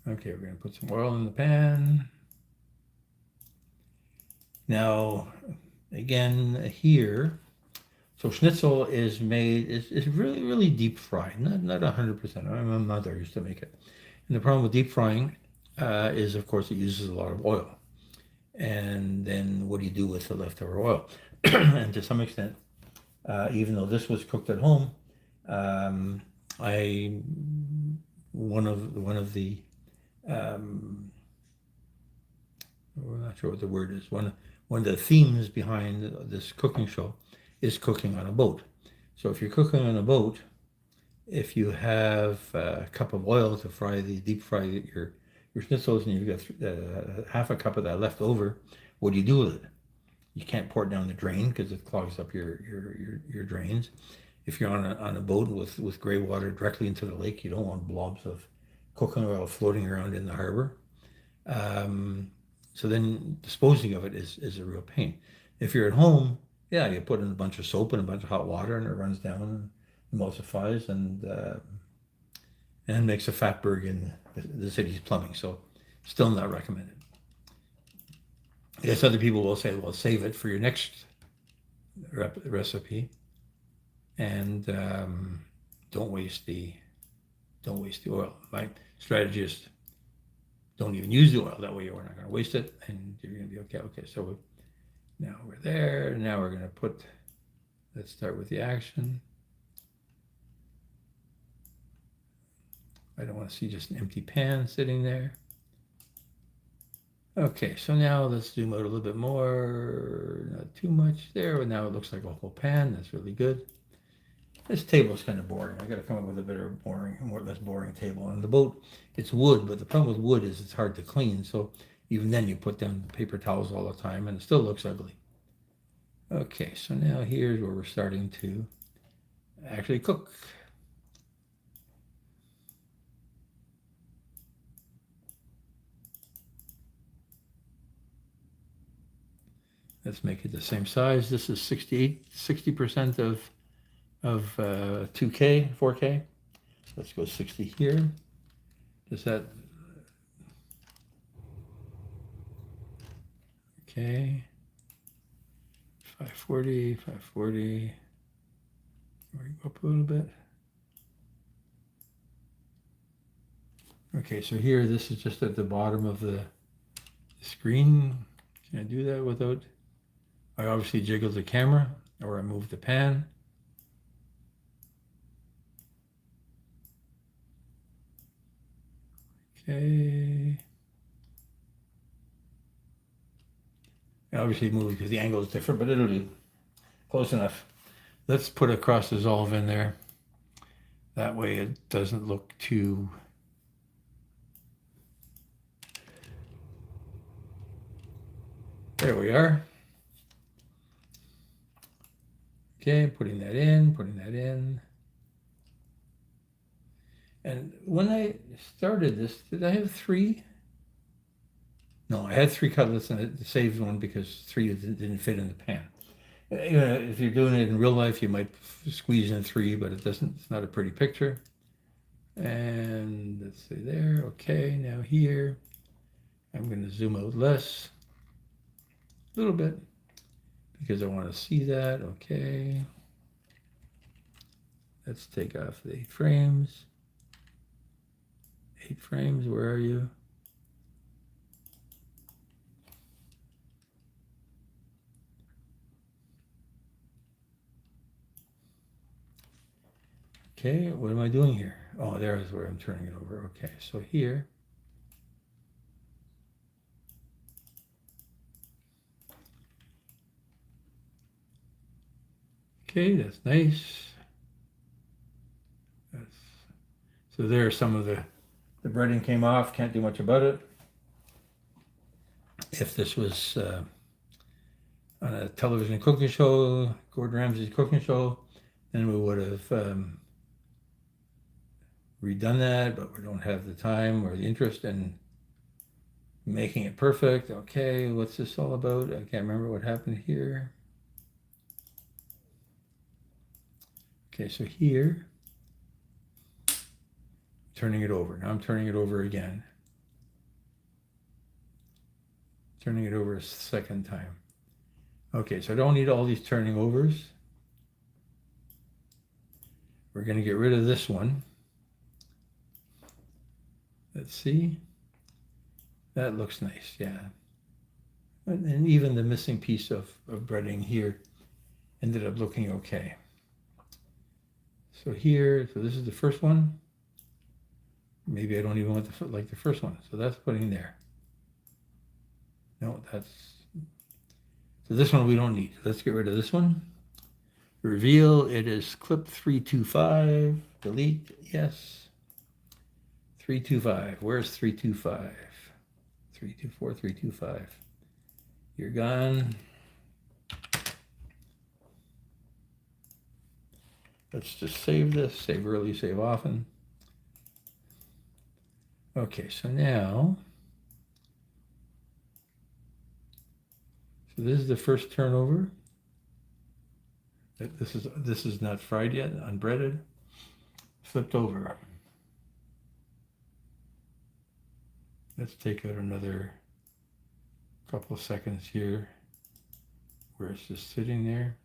[SPEAKER 1] we're going to put some oil in the pan. Now, again, here, so schnitzel is made, is really, really deep fried, not 100%. My mother used to make it. And the problem with deep frying is, of course, it uses a lot of oil. And then what do you do with the leftover oil? And to some extent, even though this was cooked at home, one of the we're not sure what the word is. One of the themes behind this cooking show is cooking on a boat. So if you're cooking on a boat, if you have a cup of oil to deep fry your schnitzels, and you've got half a cup of that left over, what do you do with it? You can't pour it down the drain because it clogs up your drains. If you're on a boat with gray water directly into the lake, you don't want blobs of cooking oil floating around in the harbor. So then disposing of it is a real pain. If you're at home Yeah, you put in a bunch of soap and a bunch of hot water, and it runs down and emulsifies and makes a fatberg in the city's plumbing. So, still not recommended. I guess other people will say, well, save it for your next recipe, and don't waste the oil. My strategy is don't even use the oil. That way you're not going to waste it, and you're going to be okay. Okay, so now we're there. Now we're going to put. Let's start with the action. I don't want to see just an empty pan sitting there. Okay, so now let's zoom out a little bit more. Not too much there, but now it looks like a whole pan. That's really good. This table is kind of boring. I got to come up with a better less boring table. On the boat, it's wood, but the problem with wood is it's hard to clean. So even then, you put down paper towels all the time, and it still looks ugly. Okay, so now here's where we're starting to actually cook. Let's make it the same size. This is 60% of 2K, 4K. Let's go 60 here. Does that? Okay. 540, 540. Go up a little bit. Okay, so here, this is just at the bottom of the screen. Can I do that without? I obviously jiggle the camera, or I move the pan. Okay. I obviously move because the angle is different, but it'll do. Close enough. Let's put a cross dissolve in there. That way it doesn't look too... There we are. Okay, putting that in. And when I started this, did I have 3? No, I had 3 cutlets and it saved one because 3 didn't fit in the pan. You know, if you're doing it in real life, you might squeeze in 3, but it doesn't. It's not a pretty picture. And let's say there. Okay, now here, I'm going to zoom out less, a little bit, because I want to see that. Okay. Let's take off the 8 frames. 8 frames, where are you? Okay, what am I doing here? Oh, there is where I'm turning it over. Okay, so here. Okay, that's nice. So there's some of the breading came off. Can't do much about it. If this was on a television cooking show, Gordon Ramsay's cooking show, then we would have redone that, but we don't have the time or the interest in making it perfect. Okay, what's this all about? I can't remember what happened here. Okay, so here, turning it over. Now I'm turning it over again. Turning it over a second time. Okay, so I don't need all these turning overs. We're going to get rid of this one. Let's see. That looks nice, yeah. And even the missing piece of breading here ended up looking okay. So here, so this is the first one. Maybe I don't even want to like the first one. So that's putting there. No, that's... So this one we don't need. Let's get rid of this one. Reveal, it is clip 325. Delete, yes. 325, where's 325? 324, 325. You're gone. Let's just save this, save early, save often. Okay, so now, so this is the first turnover. This is not fried yet, unbreaded. Flipped over. Let's take out another couple of seconds here where it's just sitting there.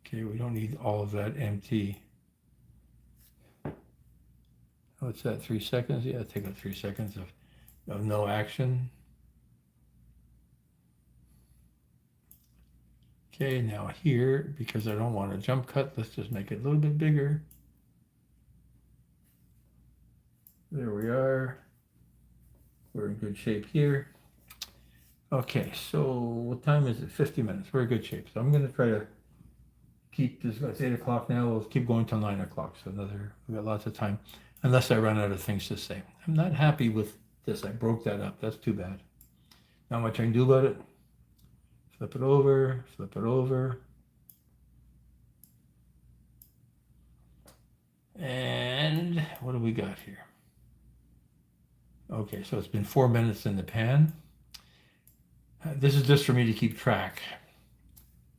[SPEAKER 1] Okay, we don't need all of that empty. What's that, 3 seconds? Yeah, take out 3 seconds of no action. Okay, now here, because I don't want a jump cut, let's just make it a little bit bigger. There we are. We're in good shape here. Okay, so what time is it? 50 minutes. We're in good shape. So I'm going to try to keep this. It's 8 o'clock now. We'll keep going till 9 o'clock. So we've got lots of time, unless I run out of things to say. I'm not happy with this. I broke that up. That's too bad. Not much I can do about it. Flip it over, flip it over. And what do we got here? Okay, so it's been 4 minutes in the pan. This is just for me to keep track,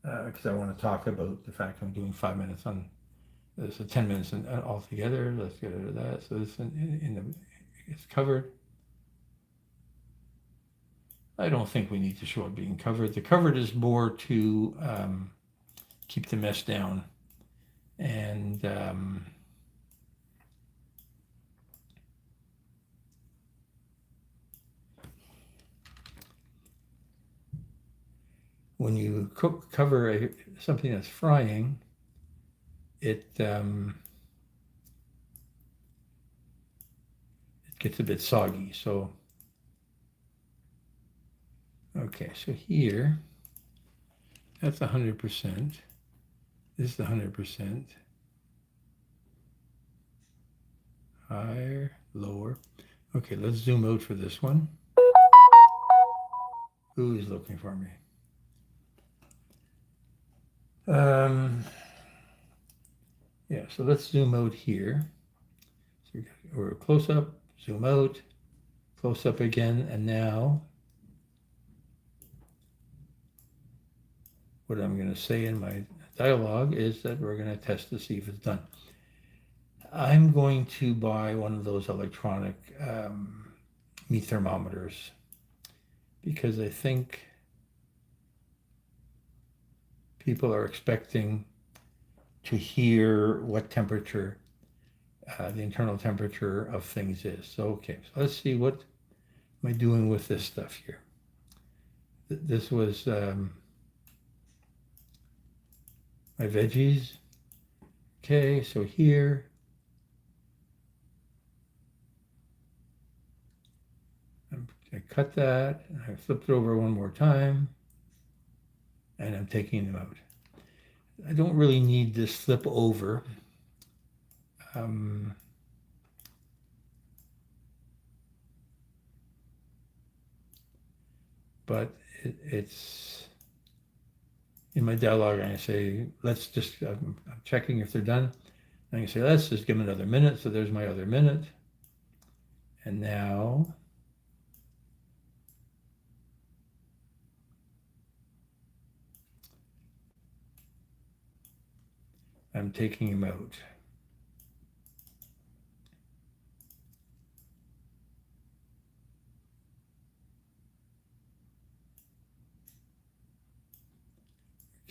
[SPEAKER 1] because I want to talk about the fact I'm doing 5 minutes on this, 10 minutes altogether. Let's get rid of that. So this it's covered. I don't think we need to show it being covered. The covered is more to keep the mess down. And when you cover something that's frying, it gets a bit soggy. So okay, so here, that's 100%. This is 100%. Higher, lower. Okay, let's zoom out for this one. Who is looking for me? Yeah, so let's zoom out here. So we're close up, zoom out, close up again, and now what I'm going to say in my dialogue is that we're going to test to see if it's done. I'm going to buy one of those electronic meat thermometers because I think people are expecting to hear what temperature the internal temperature of things is. So, okay, so let's see what am I doing with this stuff here. This was my veggies. Okay, so here I cut that, and I flipped it over one more time, and I'm taking them out. I don't really need this flip over. But it's in my dialogue, I say, let's just, I'm checking if they're done. And I can say, let's just give them another minute. So there's my other minute. And now I'm taking him out.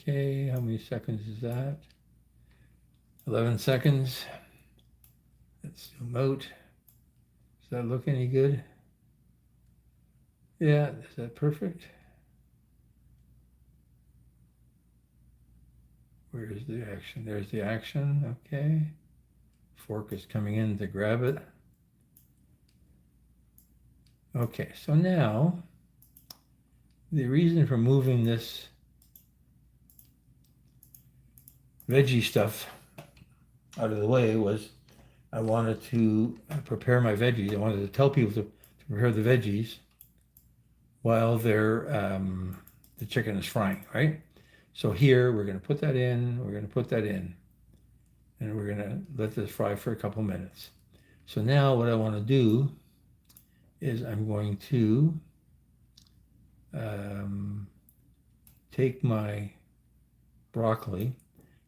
[SPEAKER 1] Okay, how many seconds is that? 11 seconds. Let's zoom out. Does that look any good? Yeah, is that perfect? Where is the action? There's the action, okay. Fork is coming in to grab it. Okay, so now, the reason for moving this veggie stuff out of the way was I wanted to prepare my veggies. I wanted to tell people to prepare the veggies while they're the chicken is frying, right? So here we're going to put that in, we're going to put that in, and we're going to let this fry for a couple minutes. So now what I want to do is I'm going to take my broccoli.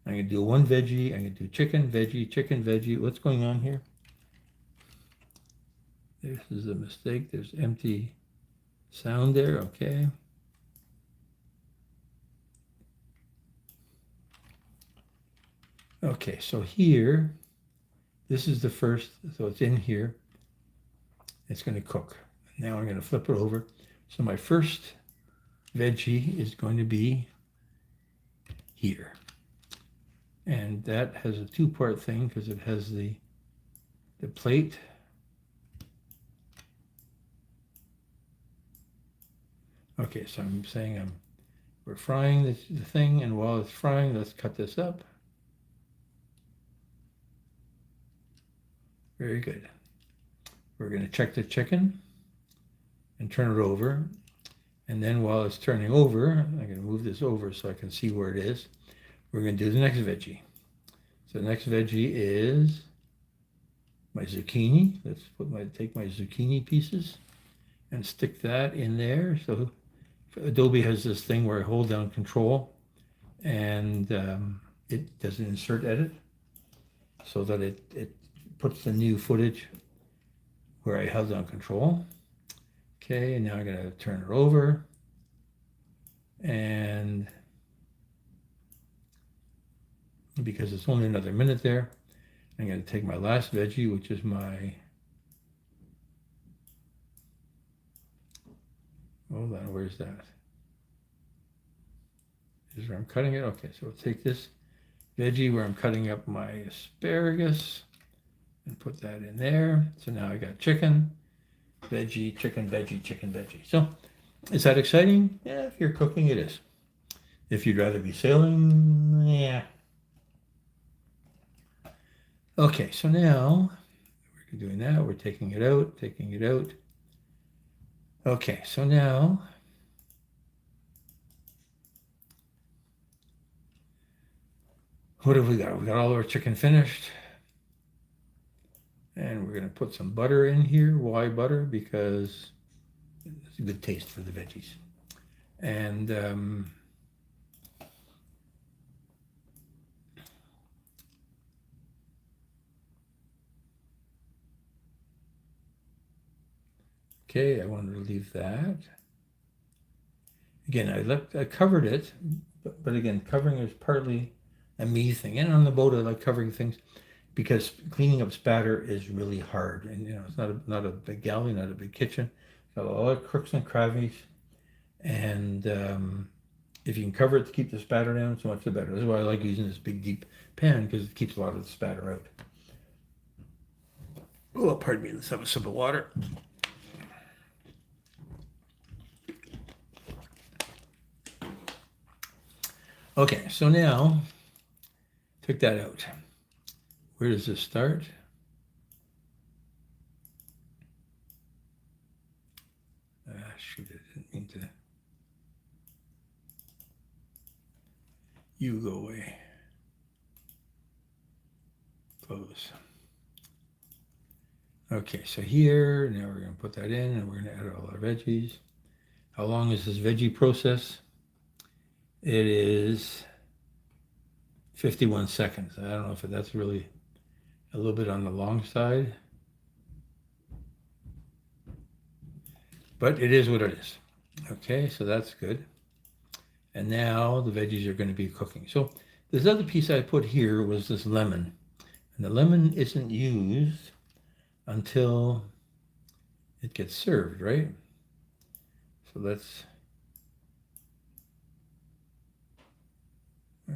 [SPEAKER 1] I'm going to do one veggie. I'm going to do chicken, veggie. What's going on here? This is a mistake. There's empty sound there. Okay. Okay, so here, this is the first, so it's in here. It's going to cook. Now I'm going to flip it over. So my first veggie is going to be here. And that has a two-part thing because it has the plate. Okay, so I'm saying we're frying the thing, and while it's frying, let's cut this up. Very good. We're going to check the chicken and turn it over. And then while it's turning over, I'm going to move this over so I can see where it is. We're going to do the next veggie. So the next veggie is my zucchini. Let's take my zucchini pieces and stick that in there. So Adobe has this thing where I hold down Control and it does an insert edit so that it puts the new footage where I held down Control. Okay, and now I'm going to turn it over. And because it's only another minute there, I'm going to take my last veggie, which is my, hold on, where's that? This is where I'm cutting it. Okay, so I'll take this veggie where I'm cutting up my asparagus and put that in there. So now I got chicken, veggie, chicken, veggie. So is that exciting? Yeah, if you're cooking, it is. If you'd rather be sailing, yeah. Okay, so now we're doing that. We're taking it out. Okay, so now what have we got? We got all of our chicken finished. And we're going to put some butter in here. Why butter? Because it's a good taste for the veggies. And okay, I wanted to leave that. Again, I covered it, but again, covering is partly a me thing. And on the boat, I like covering things because cleaning up spatter is really hard. And, it's not a big galley, not a big kitchen. Got a lot of crooks and crannies. And if you can cover it to keep the spatter down, so much the better. That's why I like using this big, deep pan because it keeps a lot of the spatter out. Oh, pardon me. Let's have a sip of water. Okay, so now, took that out. Where does this start? Shoot, I didn't mean to. You go away. Close. Okay, so here, now we're going to put that in and we're going to add all our veggies. How long is this veggie process? It is 51 seconds. I don't know if that's really a little bit on the long side, but it is what it is. Okay, so that's good. And now the veggies are going to be cooking. So this other piece I put here was this lemon. And the lemon isn't used until it gets served, right? So let's,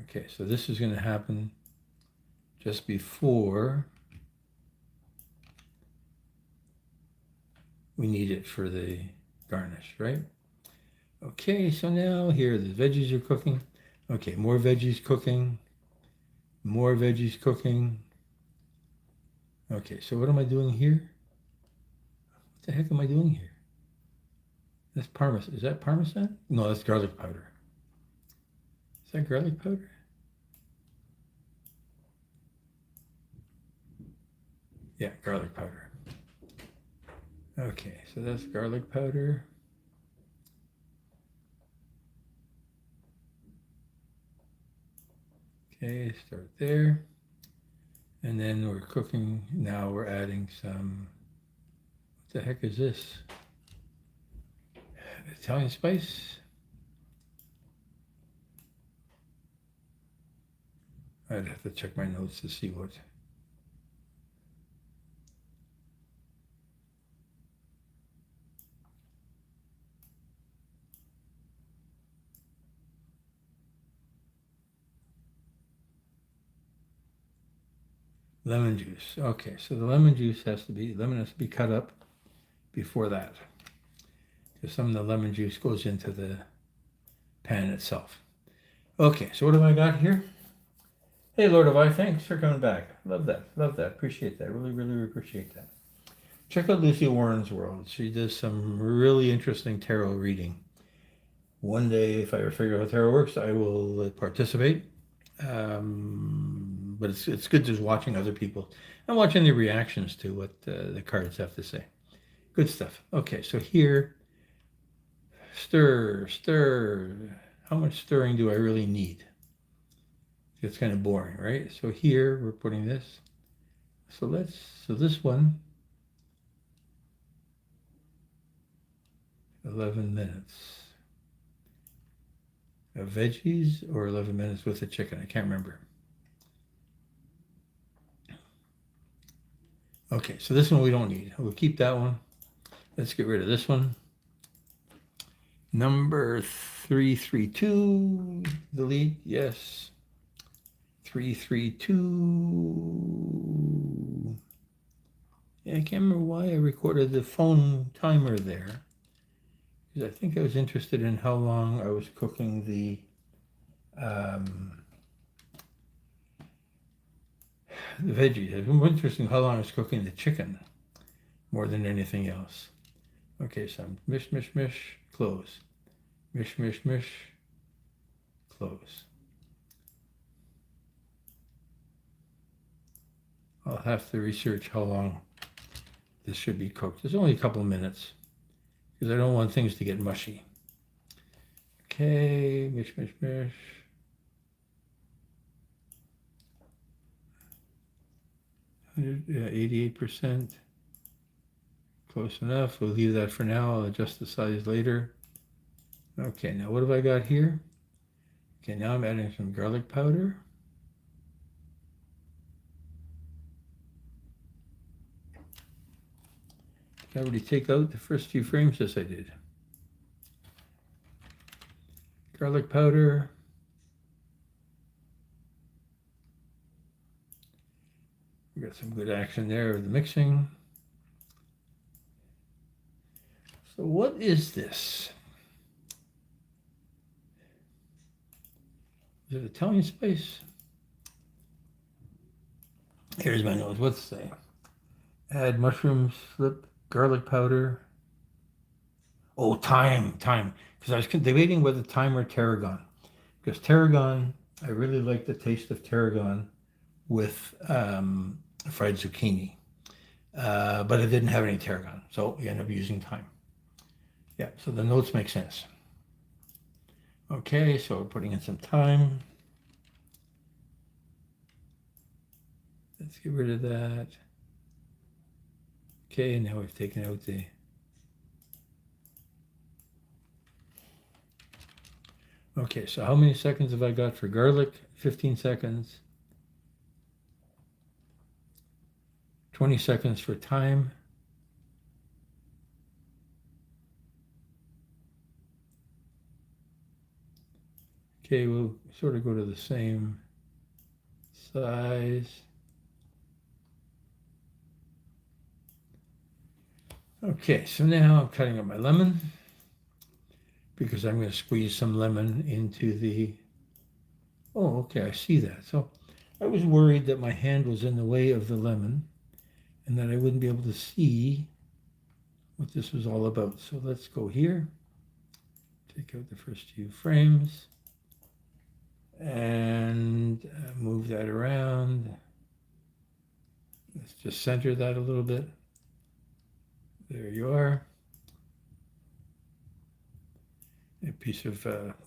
[SPEAKER 1] okay, so this is going to happen just before we need it for the garnish, right? Okay, so now here the veggies are cooking. Okay, more veggies cooking. More veggies cooking. Okay, so what am I doing here? What the heck am I doing here? That's Parmesan. Is that Parmesan? No, that's garlic powder. Is that garlic powder? Yeah, garlic powder. Okay, so that's garlic powder. Okay, start there. And then we're cooking. Now we're adding some, what the heck is this? Italian spice? I'd have to check my notes to see what. Lemon juice. Okay, so the lemon has to be cut up before that. Because some of the lemon juice goes into the pan itself. Okay, so what have I got here? Hey, Lord of I, thanks for coming back. Love that. Love that. Appreciate that. Really, really appreciate that. Check out Lucy Warren's world. She does some really interesting tarot reading. One day, if I ever figure out how tarot works, I will participate. But it's good just watching other people and watching the reactions to what the cards have to say. Good stuff. Okay, so here, stir. How much stirring do I really need? It's kind of boring, right? So here we're putting this. So this one, 11 minutes. Veggies or 11 minutes with the chicken? I can't remember. Okay, so this one we don't need. We'll keep that one. Let's get rid of this one. Number 332, delete, yes. 332. Yeah, I can't remember why I recorded the phone timer there. Because I think I was interested in how long I was cooking the veggies. It's more interesting how long I was cooking the chicken more than anything else. Okay, so I'm mish, close. Mish, close. I'll have to research how long this should be cooked. It's only a couple of minutes because I don't want things to get mushy. Okay, mish. 88%. Close enough. We'll leave that for now. I'll adjust the size later. Okay, now what have I got here? Okay, now I'm adding some garlic powder. Did I already take out the first few frames? Yes, I did. Garlic powder. We got some good action there with the mixing. So what is this? Is it Italian spice? Here's my notes. What's it say? Add mushrooms, slip, garlic powder. Oh, thyme. Because I was debating whether thyme or tarragon. Because tarragon, I really like the taste of tarragon with fried zucchini. But it didn't have any tarragon, so we ended up using thyme. Yeah, so the notes make sense. Okay, so we're putting in some thyme. Let's get rid of that. Okay, now we've taken out the... Okay, so how many seconds have I got for garlic? 15 seconds. 20 seconds for thyme. Okay, we'll sort of go to the same size. Okay, so now I'm cutting up my lemon because I'm going to squeeze some lemon into the... Oh, okay, I see that. So I was worried that my hand was in the way of the lemon and that I wouldn't be able to see what this was all about. So let's go here, take out the first few frames, and move that around. Let's just center that a little bit. There you are. A piece of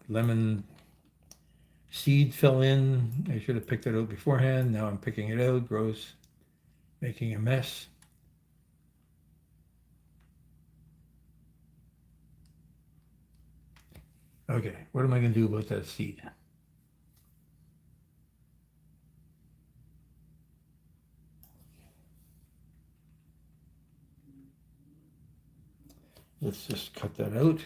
[SPEAKER 1] lemon seed fell in. I should have picked it out beforehand. Now I'm picking it out. Gross. Making a mess. Okay, what am I going to do about that seed? Let's just cut that out.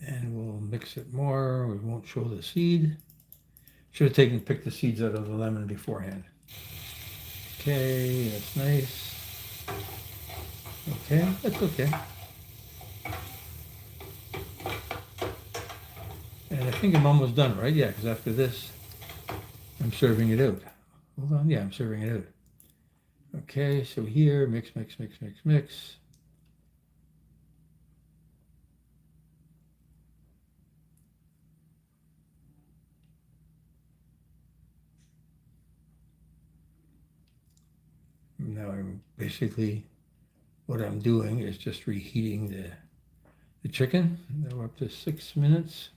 [SPEAKER 1] And we'll mix it more. We won't show the seed. Should have picked the seeds out of the lemon beforehand. Okay, that's nice. Okay, that's okay. And I think I'm almost done, right? Yeah, because after this, I'm serving it out. Hold on, yeah, I'm serving it out. Okay, so here, mix, mix, mix, mix, mix. Now I'm basically, what I'm doing is just reheating the chicken. Now we're up to 6 minutes.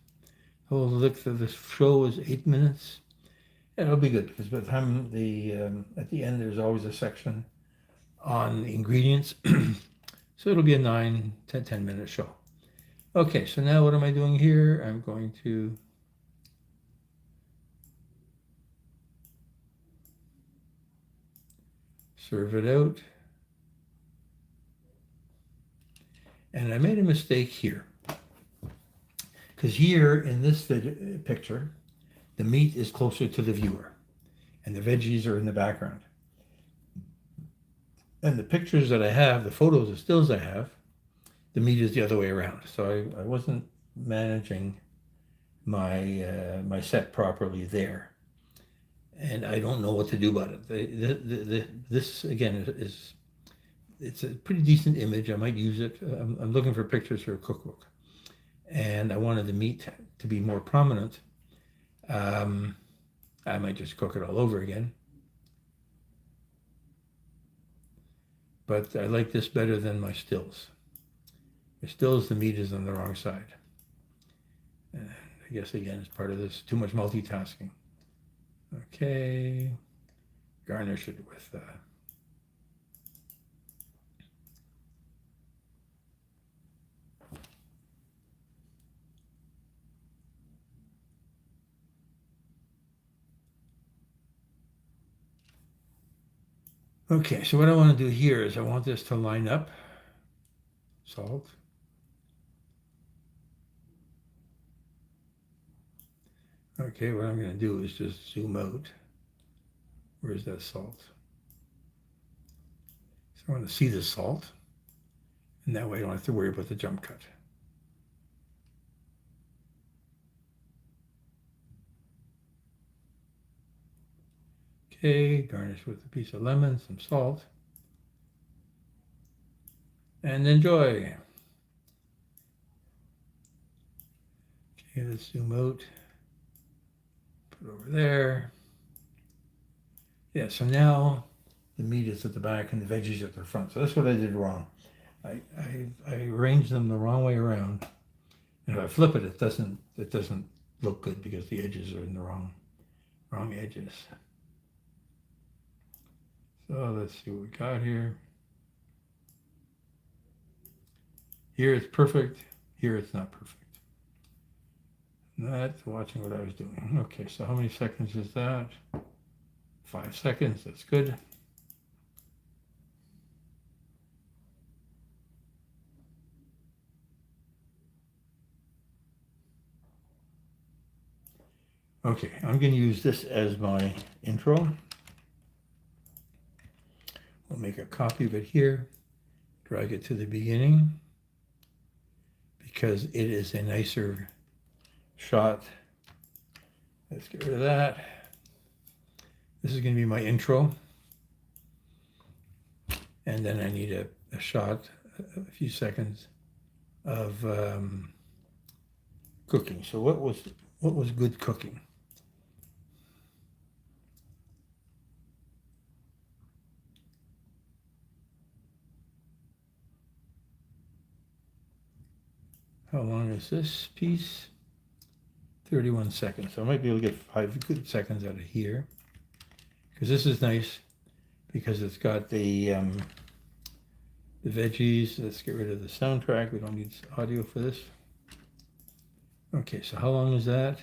[SPEAKER 1] Whole length of this show is 8 minutes. And it'll be good because by the time at the end, there's always a section on the ingredients. So it'll be a 9 to 10 minute show. Okay, so now what am I doing here? I'm going to serve it out. And I made a mistake here. Because here in this picture, the meat is closer to the viewer and the veggies are in the background. And the pictures that I have, the photos, the stills I have, the meat is the other way around. So I wasn't managing my my set properly there. And I don't know what to do about it. This, again, it's a pretty decent image. I might use it. I'm looking for pictures for a cookbook. And I wanted the meat to be more prominent. I might just cook it all over again. But I like this better than my stills. My stills, the meat is on the wrong side. And I guess, again, it's part of this too much multitasking. Okay. Garnish it with okay, so what I want to do here is I want this to line up. Salt. Okay, what I'm going to do is just zoom out. Where's that salt? So I want to see the salt. And that way I don't have to worry about the jump cut. Okay, garnish with a piece of lemon, some salt. And enjoy. Okay, let's zoom out. Put it over there. Yeah, so now the meat is at the back and the veggies at the front. So that's what I did wrong. I arranged them the wrong way around. And if I flip it, it doesn't look good because the edges are in the wrong edges. So let's see what we got here. Here it's perfect. Here it's not perfect. That's watching what I was doing. Okay, so how many seconds is that? 5 seconds. That's good. Okay, I'm going to use this as my intro. We'll make a copy of it here, drag it to the beginning, because it is a nicer shot. Let's get rid of that. This is going to be my intro. And then I need a shot, a few seconds of cooking. So what was good cooking? How long is this piece? 31 seconds. So I might be able to get 5 good seconds out of here. Because this is nice because it's got the veggies. Let's get rid of the soundtrack. We don't need audio for this. Okay, so how long is that?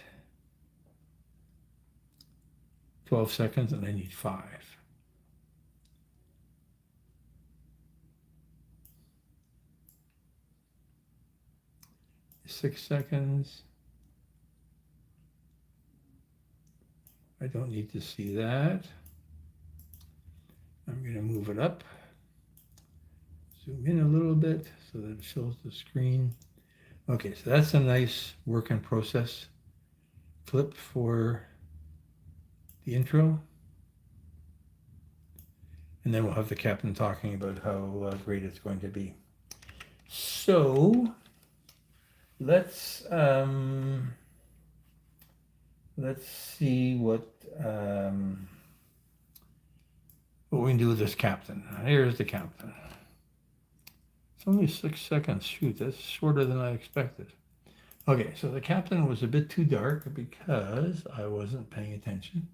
[SPEAKER 1] 12 seconds, and I need 5. 6 seconds. I don't need to see that. I'm going to move it up. Zoom in a little bit so that it shows the screen. Okay, so that's a nice work in process clip for the intro. And then we'll have the captain talking about how great it's going to be. So let's see what we can do with this captain. Here's the captain. It's only 6 seconds. Shoot, that's shorter than I expected. Okay, so the captain was a bit too dark because I wasn't paying attention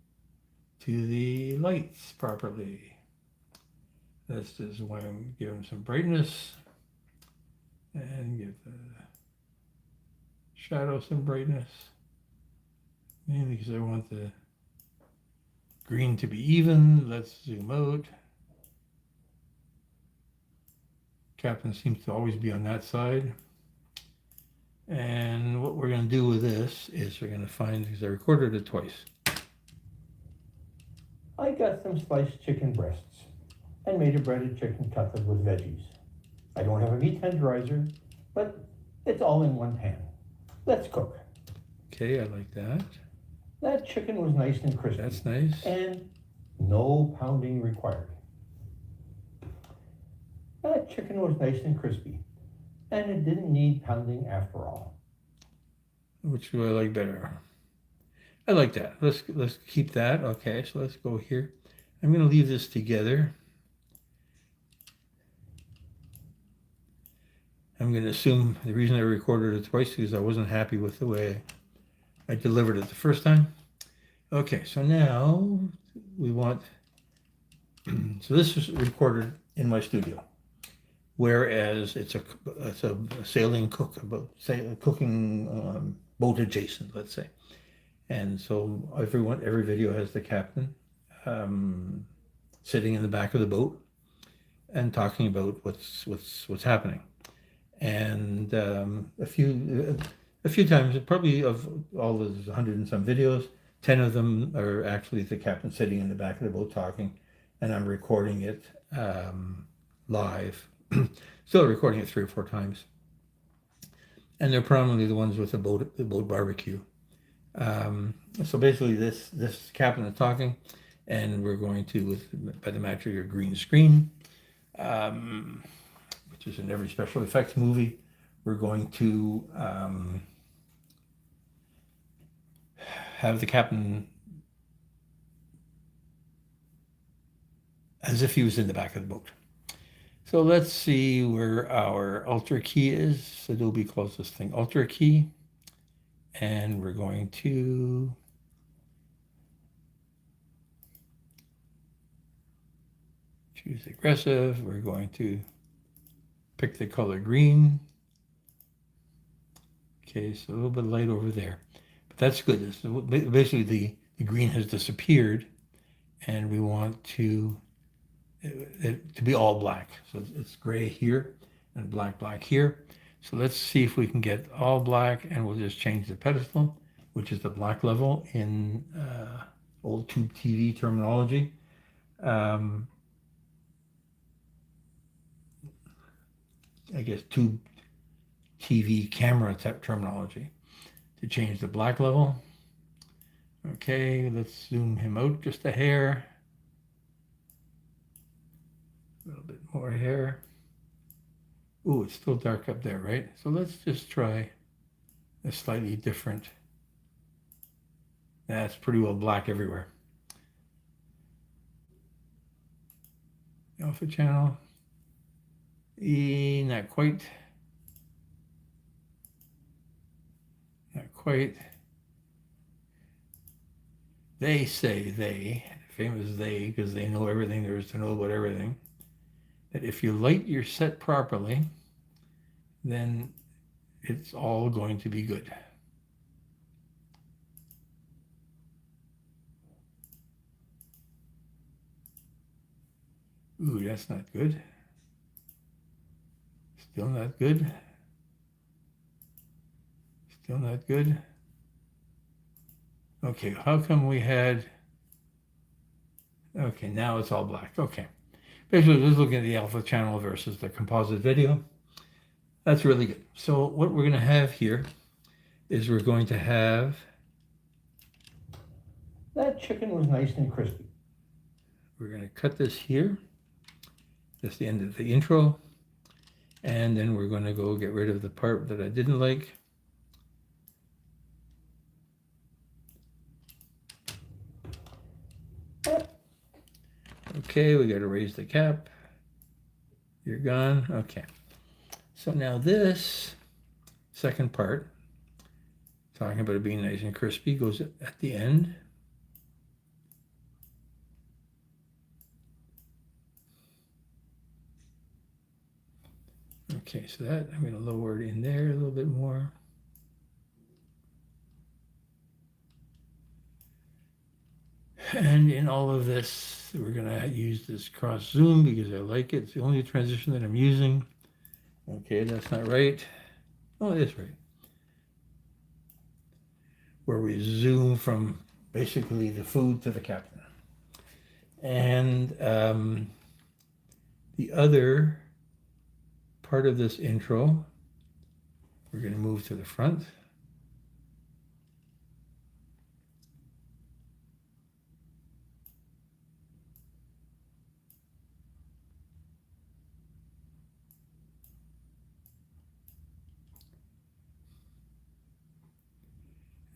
[SPEAKER 1] to the lights properly. Let's just want to give him some brightness and give the shadow some brightness. Mainly because I want the green to be even. Let's zoom out. Captain seems to always be on that side. And what we're going to do with this is we're going to find, because I recorded it twice.
[SPEAKER 2] I got some sliced chicken breasts and made a breaded chicken cutlet with veggies. I don't have a meat tenderizer, but it's all in one pan. Let's cook.
[SPEAKER 1] Okay, I like that.
[SPEAKER 2] That chicken was nice and crispy.
[SPEAKER 1] That's nice.
[SPEAKER 2] And no pounding required. That chicken was nice and crispy, and it didn't need pounding after all.
[SPEAKER 1] Which do I like better? I like that. Let's keep that. Okay, so let's go here. I'm going to leave this together. I'm going to assume the reason I recorded it twice is because I wasn't happy with the way I delivered it the first time. Okay, so now we want, so this is recorded in my studio, whereas it's a sailing cook, cooking boat adjacent, let's say. And so every video has the captain sitting in the back of the boat and talking about what's happening. And a few times, probably of all those 100 and some videos, 10 of them are actually the captain sitting in the back of the boat talking, and I'm recording it live. Still recording it 3 or 4 times. And they're probably the ones with the boat barbecue. So basically this captain is talking, and we're going to, by the magic of your green screen, which is in every special effects movie, we're going to have the captain as if he was in the back of the boat. So let's see where our Ultra key is. Adobe calls this thing Ultra key. And we're going to choose aggressive. We're going to pick the color green. Okay, so a little bit light over there. But that's good. Basically, the green has disappeared, and we want it to be all black. So it's gray here and black here. So let's see if we can get all black, and we'll just change the pedestal, which is the black level in old tube TV terminology. I guess tube TV camera terminology to change the black level. Okay, let's zoom him out just a hair. A little bit more hair. Ooh, it's still dark up there, right? So let's just try a slightly different. That's pretty well black everywhere. Alpha channel. Not quite. quite. They say, famous they, because they know everything there is to know about everything, that if you light your set properly, then it's all going to be good. Ooh, that's not good. Still not good. Still not good. Okay, how come we had... Okay, now it's all black. Okay. Basically, just looking at the alpha channel versus the composite video. That's really good. So what we're going to have here is we're going to have...
[SPEAKER 2] That chicken was nice and crispy.
[SPEAKER 1] We're going to cut this here. That's the end of the intro. And then we're going to go get rid of the part that I didn't like. Okay, we got to raise the cap. You're gone. Okay. So now this second part, talking about it being nice and crispy, goes at the end. Okay, so that I'm going to lower it in there a little bit more. And in all of this, we're going to use this cross zoom because I like it. It's the only transition that I'm using. Okay, that's not right. Oh, it is right. Where we zoom from basically the food to the captain. And the other part of this intro, we're going to move to the front.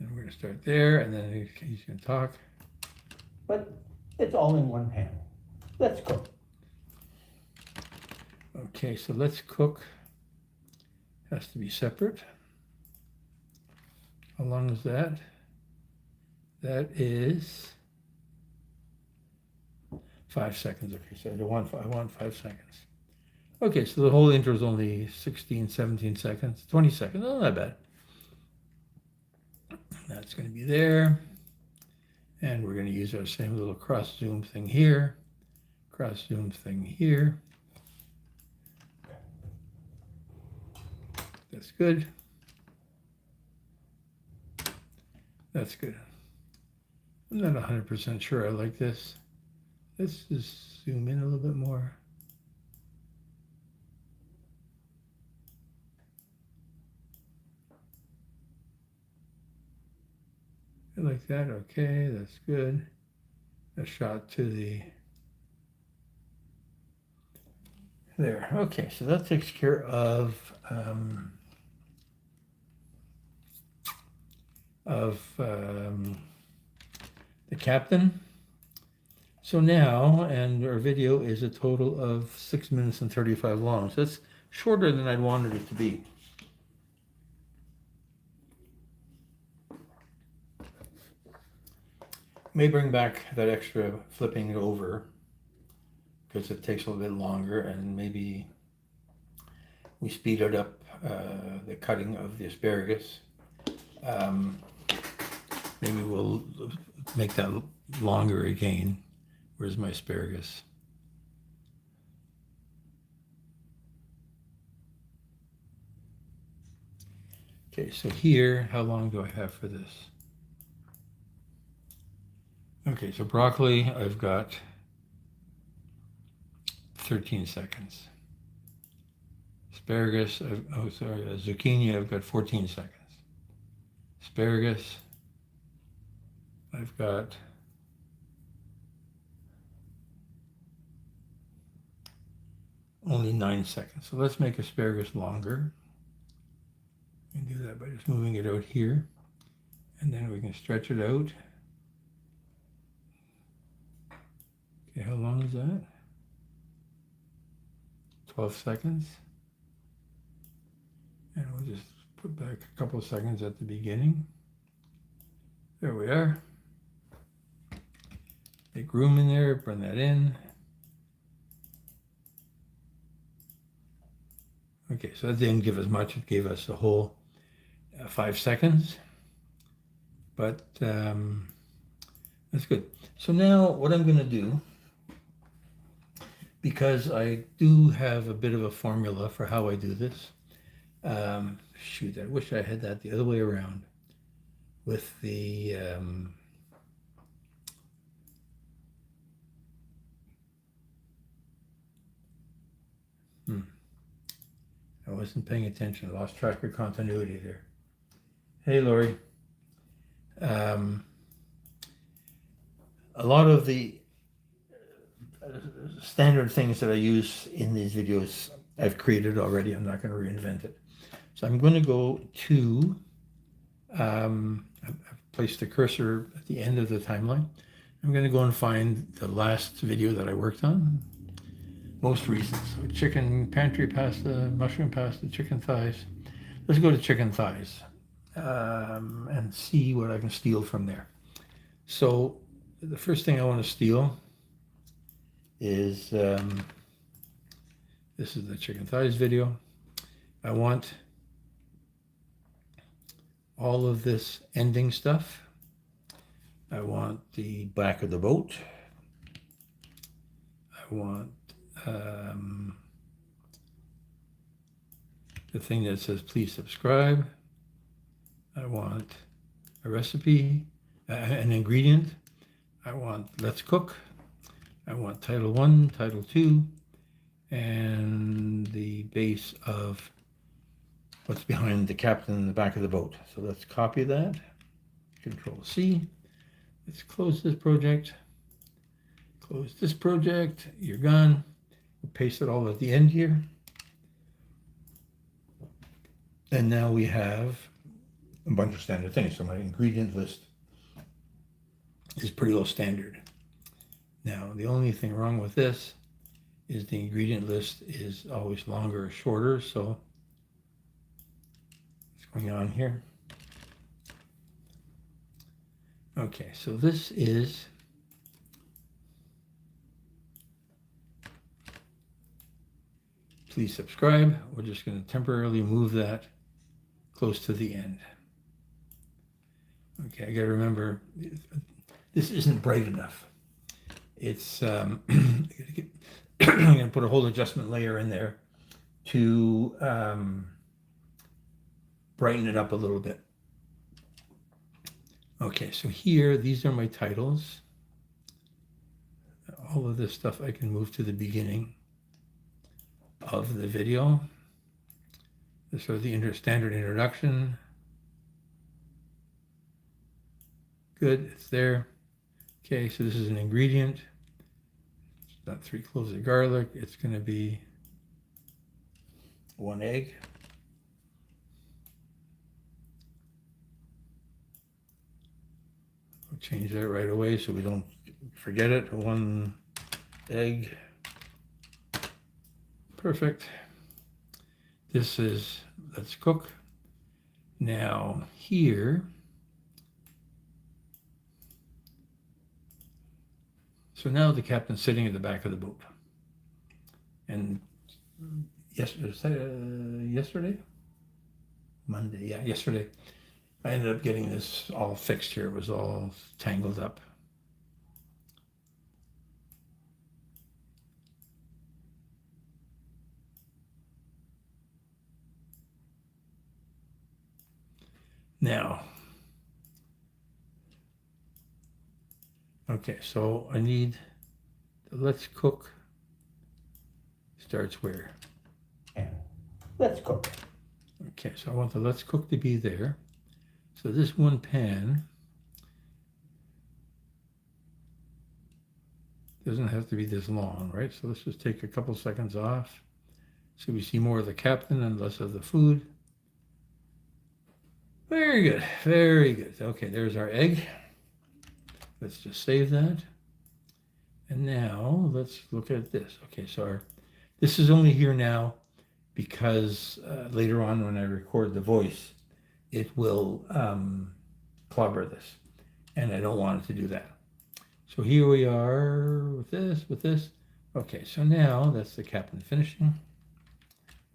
[SPEAKER 1] And we're going to start there, and then he's going to talk.
[SPEAKER 2] But it's all in one pan. Let's cook.
[SPEAKER 1] Okay, so let's cook. Has to be separate. How long is that? That is 5 seconds. Okay, so I want 5 seconds. Okay, so the whole intro is only 16, 17 seconds, 20 seconds. Oh, not bad. That's going to be there. And we're going to use our same little cross zoom thing here. Cross zoom thing here. That's good. That's good. I'm not 100% sure I like this. Let's just zoom in a little bit more. I like that. Okay, that's good. A shot to the... There. Okay, so that takes care of the captain. So now, and our video is a total of 6 minutes and 35 long. So that's shorter than I'd wanted it to be. May bring back that extra flipping it over because it takes a little bit longer, and maybe we speed it up the cutting of the asparagus. Maybe we'll make that longer again. Where's my asparagus? Okay, so here, how long do I have for this? Okay, so broccoli, I've got 13 seconds. Asparagus, zucchini, I've got 14 seconds. Asparagus, I've got only 9 seconds. So let's make asparagus longer. We can do that by just moving it out here. And then we can stretch it out. Okay, how long is that? 12 seconds. And we'll just put back a couple of seconds at the beginning. There we are. Big room in there, bring that in. Okay, so that didn't give us much. It gave us a whole 5 seconds, but that's good. So now what I'm going to do, because I do have a bit of a formula for how I do this. Shoot, I wish I had that the other way around with the I wasn't paying attention. I lost track of continuity there. Hey, Lori. A lot of the standard things that I use in these videos I've created already. I'm not going to reinvent it. So I'm going to go to, I've placed the cursor at the end of the timeline. I'm going to go and find the last video that I worked on. Most recent. So chicken pantry pasta, mushroom pasta, chicken thighs. Let's go to chicken thighs and see what I can steal from there. So the first thing I want to steal is this is the chicken thighs video. I want all of this ending stuff. I want the back of the boat. I want the thing that says please subscribe. I want a recipe, an ingredient. I want let's cook. I want title 1, title 2, and the base of what's behind the captain in the back of the boat. So let's copy that. Control C. Let's close this project. Close this project. You're gone. We'll paste it all at the end here. And now we have a bunch of standard things. So my ingredient list is pretty low standard. Now, the only thing wrong with this is the ingredient list is always longer or shorter. So what's going on here? Okay, so this is please subscribe. We're just going to temporarily move that close to the end. Okay, I got to remember, this isn't bright enough. It's, I'm going to put a whole adjustment layer in there to brighten it up a little bit. Okay, so here, these are my titles. All of this stuff I can move to the beginning of the video. This is the standard introduction. Good, it's there. Okay, so this is an ingredient. It's not 3 cloves of garlic. It's going to be 1 egg. We'll change that right away so we don't forget it. 1 egg. Perfect. This is let's cook. Now here, so now the captain's sitting at the back of the boat. And yesterday? Monday, yeah, yesterday. I ended up getting this all fixed here. It was all tangled up. Now, okay, so I need the let's cook starts where?
[SPEAKER 2] And let's cook.
[SPEAKER 1] Okay, so I want the let's cook to be there. So this one pan doesn't have to be this long, right? So let's just take a couple seconds off so we see more of the captain and less of the food. Very good, very good. Okay, there's our egg. Let's just save that. And now let's look at this. Okay, so this is only here now because later on when I record the voice, it will clobber this. and I don't want it to do that. So here we are with this. Okay, so now that's the cap and finishing.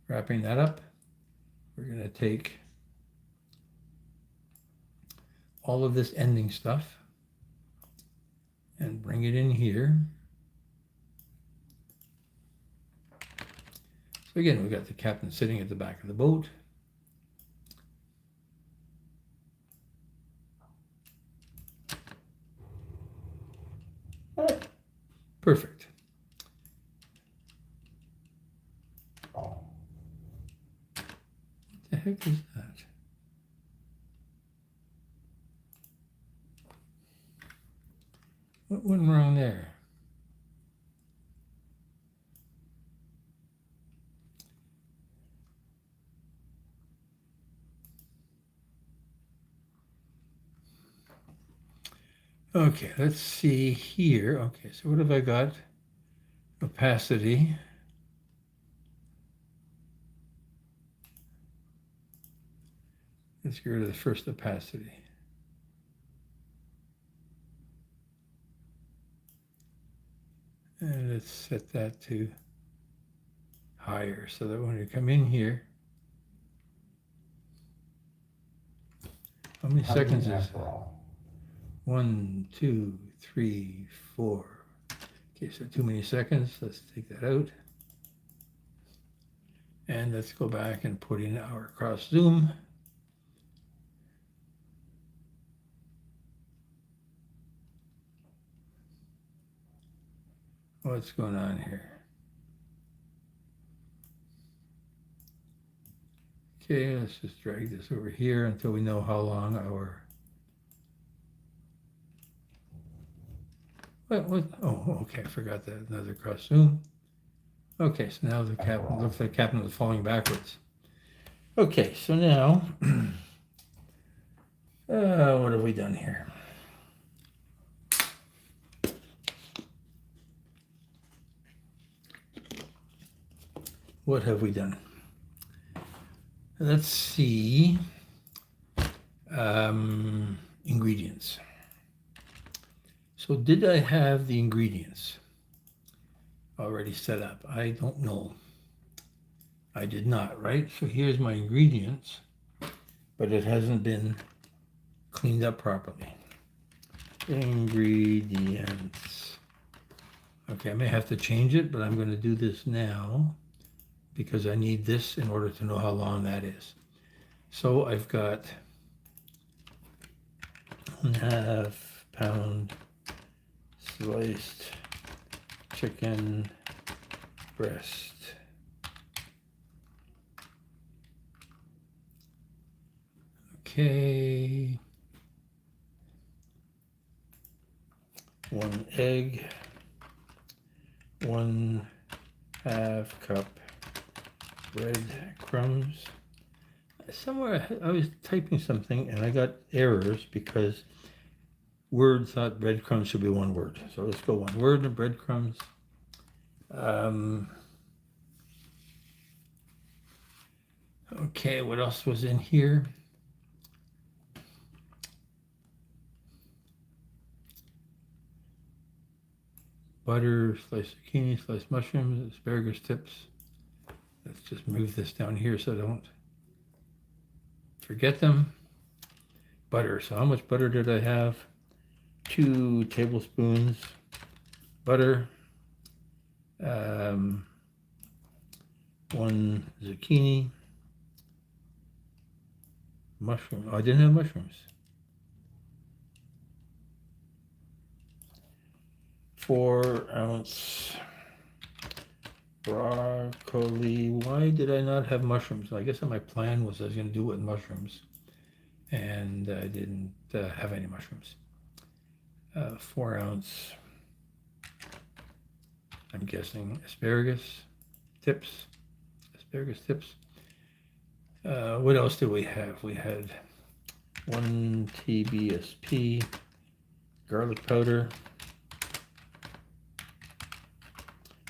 [SPEAKER 1] Wrapping that up, we're going to take all of this ending stuff and bring it in here. So again, we've got the captain sitting at the back of the boat. Perfect.
[SPEAKER 2] Oh,
[SPEAKER 1] What the heck is that? What went wrong there? Okay, let's see here. Okay, so what have I got? Opacity. Let's get rid of the first opacity. And let's set that to higher so that when you come in here, how many seconds is
[SPEAKER 2] after all.
[SPEAKER 1] 1, 2, 3, 4. Okay, so too many seconds. Let's take that out. And let's go back and put in our cross zoom. What's going on here? Okay, let's just drag this over here until we know how long our... What? Oh, okay, I forgot that. Another cross zoom. Okay, so now the captain looks like captain was falling backwards. Okay, so now, what have we done here? What have we done? Let's see. Ingredients. So did I have the ingredients already set up? I don't know. I did not, right? So here's my ingredients, but it hasn't been cleaned up properly. Ingredients. Okay, I may have to change it, but I'm going to do this now because I need this in order to know how long that is. So I've got 1/2 pound sliced chicken breast. Okay. 1 egg. 1/2 cup breadcrumbs. Somewhere I was typing something and I got errors because Word thought breadcrumbs should be 1 word. So let's go 1 word of breadcrumbs. Okay, what else was in here? Butter, sliced zucchini, sliced mushrooms, asparagus tips. Let's just move this down here so I don't forget them. Butter. So how much butter did I have? 2 tablespoons butter. 1 zucchini. Mushroom. Oh, I didn't have mushrooms. 4-ounce broccoli. Why did I not have mushrooms? I guess my plan was I was going to do it with mushrooms, and I didn't have any mushrooms. 4-ounce, I'm guessing, asparagus tips. What else do we have? We had 1 TBSP garlic powder,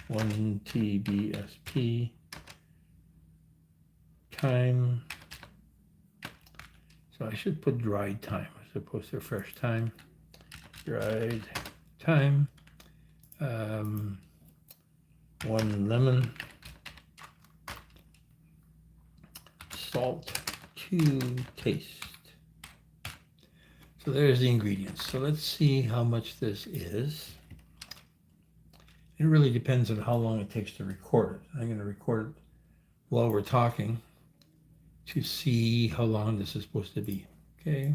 [SPEAKER 1] 1 TBSP thyme. So I should put dried thyme as opposed to fresh thyme. dried thyme, 1 lemon, salt to taste. So there's the ingredients. So let's see how much this is. It really depends on how long it takes to record it. I'm going to record it while we're talking to see how long this is supposed to be. Okay.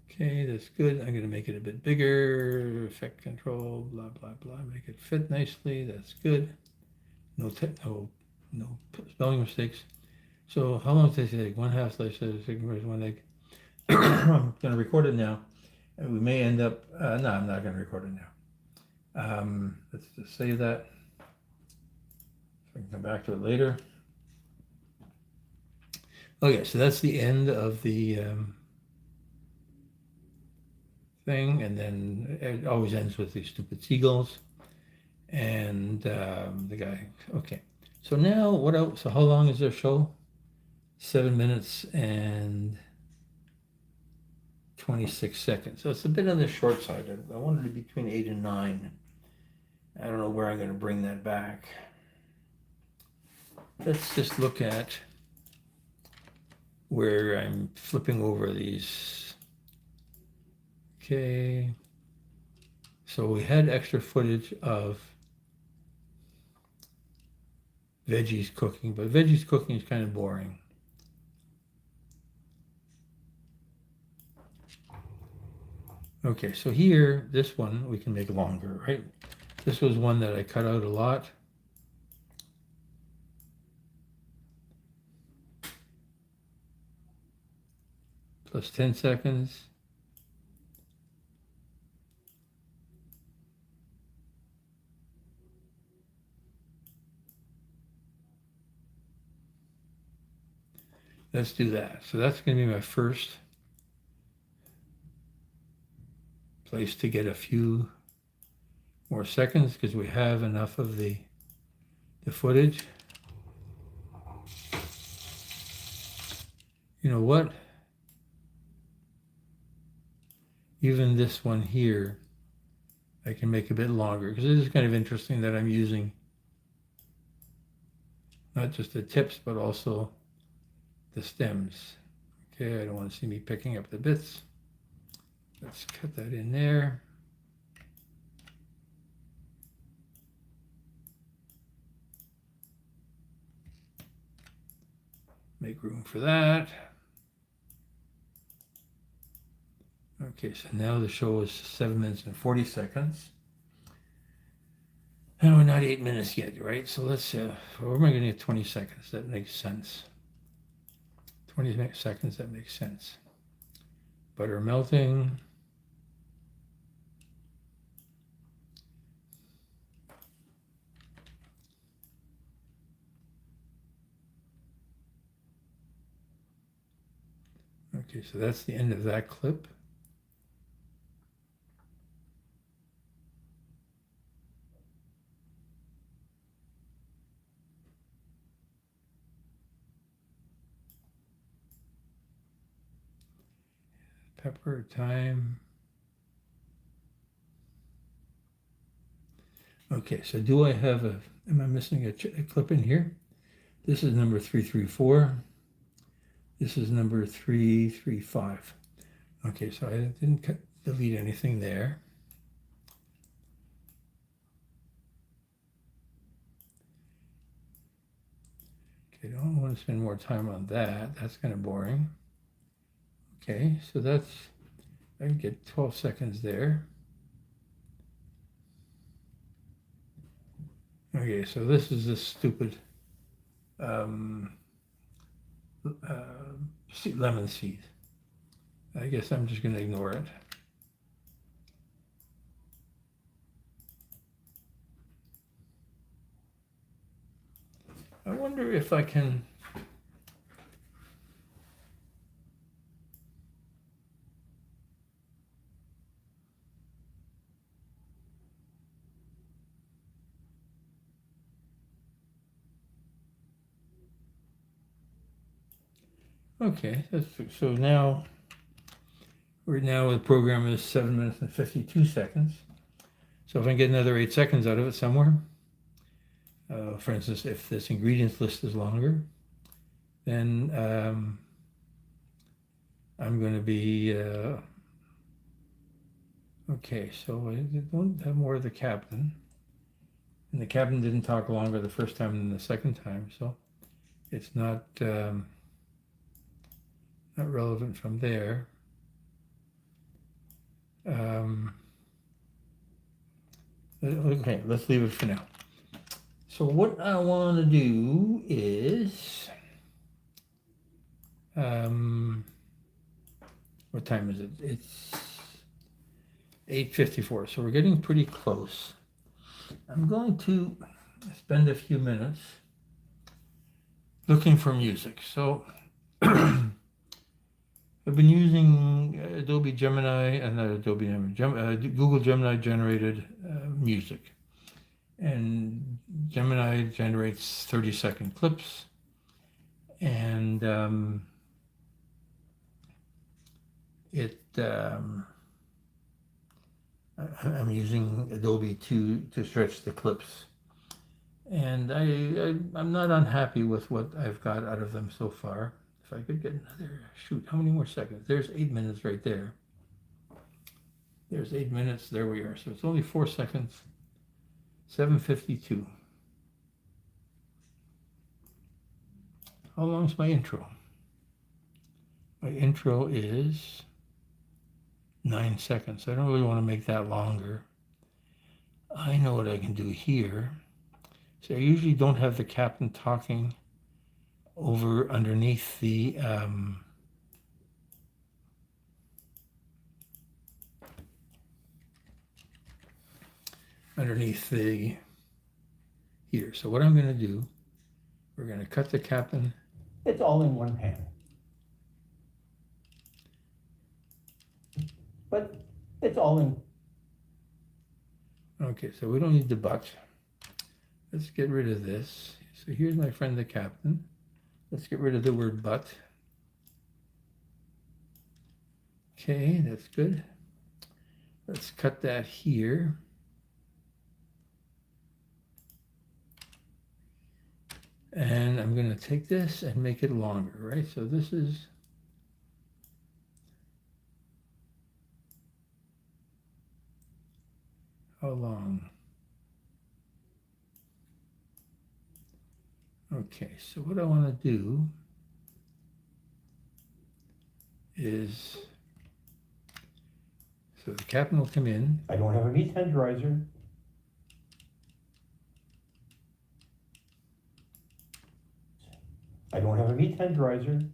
[SPEAKER 1] Okay, that's good. I'm going to make it a bit bigger. Effect control, blah, blah, blah. Make it fit nicely. That's good. No spelling mistakes. So how long does it take? 1/2 slice of chicken breast, 1 egg. I'm going to record it now. And we may end up, no, I'm not going to record it now. Let's just save that. So I can come back to it later. Okay, so that's the end of the thing. And then it always ends with these stupid seagulls. And the guy, okay. So now what else? So how long is their show? 7 minutes and 26 seconds. So it's a bit on the short side. I wanted to be between 8 and 9. I don't know where I'm going to bring that back. Let's just look at where I'm flipping over these. Okay. So we had extra footage of veggies cooking, but veggies cooking is kind of boring. Okay, so here, this one we can make longer, right? This was one that I cut out a lot. Plus 10 seconds. Let's do that. So that's going to be my first place to get a few more seconds because we have enough of the footage. You know what? Even this one here, I can make a bit longer because it is kind of interesting that I'm using not just the tips, but also the stems. Okay, I don't want to see me picking up the bits. Let's cut that in there. Make room for that. Okay, so now the show is 7 minutes and 40 seconds. And we're not 8 minutes yet, right? So let's, where am I going to get 20 seconds? That makes sense. 20 seconds, that makes sense. Butter melting. Okay, so that's the end of that clip. Pepper, thyme. Okay, so do I have am I missing a clip in here? This is number 334. This is number 335. Okay, so I didn't delete anything there. Okay, don't want to spend more time on that. That's kind of boring. Okay, so that's, I can get 12 seconds there. Okay, so this is this stupid lemon seed. I guess I'm just going to ignore it. I wonder if I can Okay, so now the program is 7 minutes and 52 seconds. So if I can get another 8 seconds out of it somewhere, for instance, if this ingredients list is longer, then I'm going to be, okay, so I don't have more of the captain. And the captain didn't talk longer the first time than the second time, so it's not relevant from there. Okay, let's leave it for now. So what I want to do is, what time is it? It's 8:54, so we're getting pretty close. I'm going to spend a few minutes looking for music. So I've been using Adobe Gemini and Google Gemini generated music. And Gemini generates 30-second clips. And I'm using Adobe to stretch the clips. And I'm not unhappy with what I've got out of them so far. If I could get another, shoot, how many more seconds? There's 8 minutes right there. There's 8 minutes, there we are. So it's only 4 seconds, 7:52. How long's my intro? My intro is 9 seconds. I don't really want to make that longer. I know what I can do here. So I usually don't have the captain talking over underneath the here. So what I'm going to do, we're going to cut the captain.
[SPEAKER 2] It's all in one pan. But it's all in.
[SPEAKER 1] Okay, so we don't need the but. Let's get rid of this. So here's my friend the captain. Let's get rid of the word but. Okay, that's good. Let's cut that here. And I'm going to take this and make it longer, right? So this is how long? Okay, so what I want to do is, so the captain will come in.
[SPEAKER 2] I don't have a meat tenderizer. I don't have a meat tenderizer.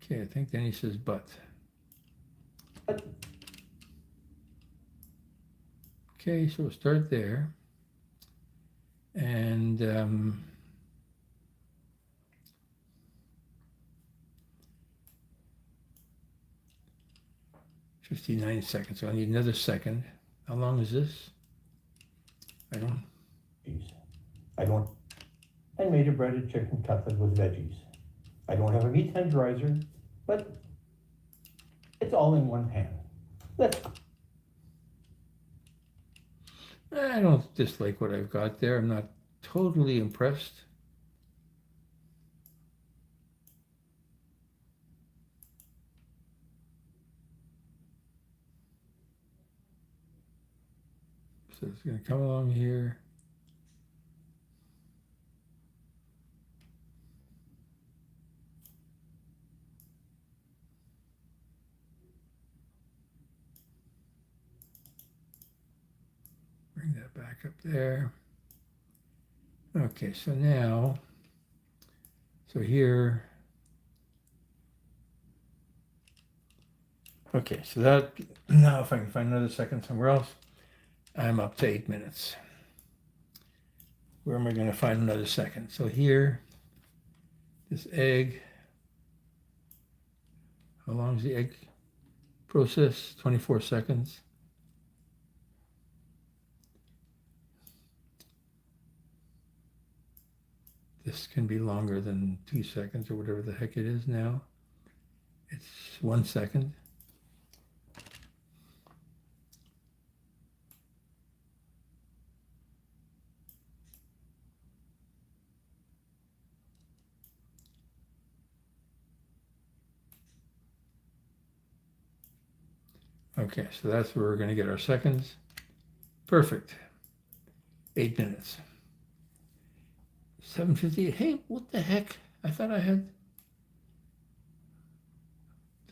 [SPEAKER 1] Okay, I think then he says but. Okay, so we'll start there. And 59 seconds. So I need another second. How long is this? I don't.
[SPEAKER 2] I made a breaded chicken cutlet with veggies. I don't have a meat tenderizer, but it's all in one pan.
[SPEAKER 1] I don't dislike what I've got there. I'm not totally impressed. So it's going to come along here. Bring that back up there. Okay, so now, so here, okay, so that, now if I can find another second somewhere else, I'm up to 8 minutes. Where am I going to find another second? So here, this egg, how long is the egg process? 24 seconds. This can be longer than 2 seconds or whatever the heck it is now. It's 1 second. Okay, so that's where we're going to get our seconds. Perfect. 8 minutes. 7:58. Hey, what the heck? I thought I had.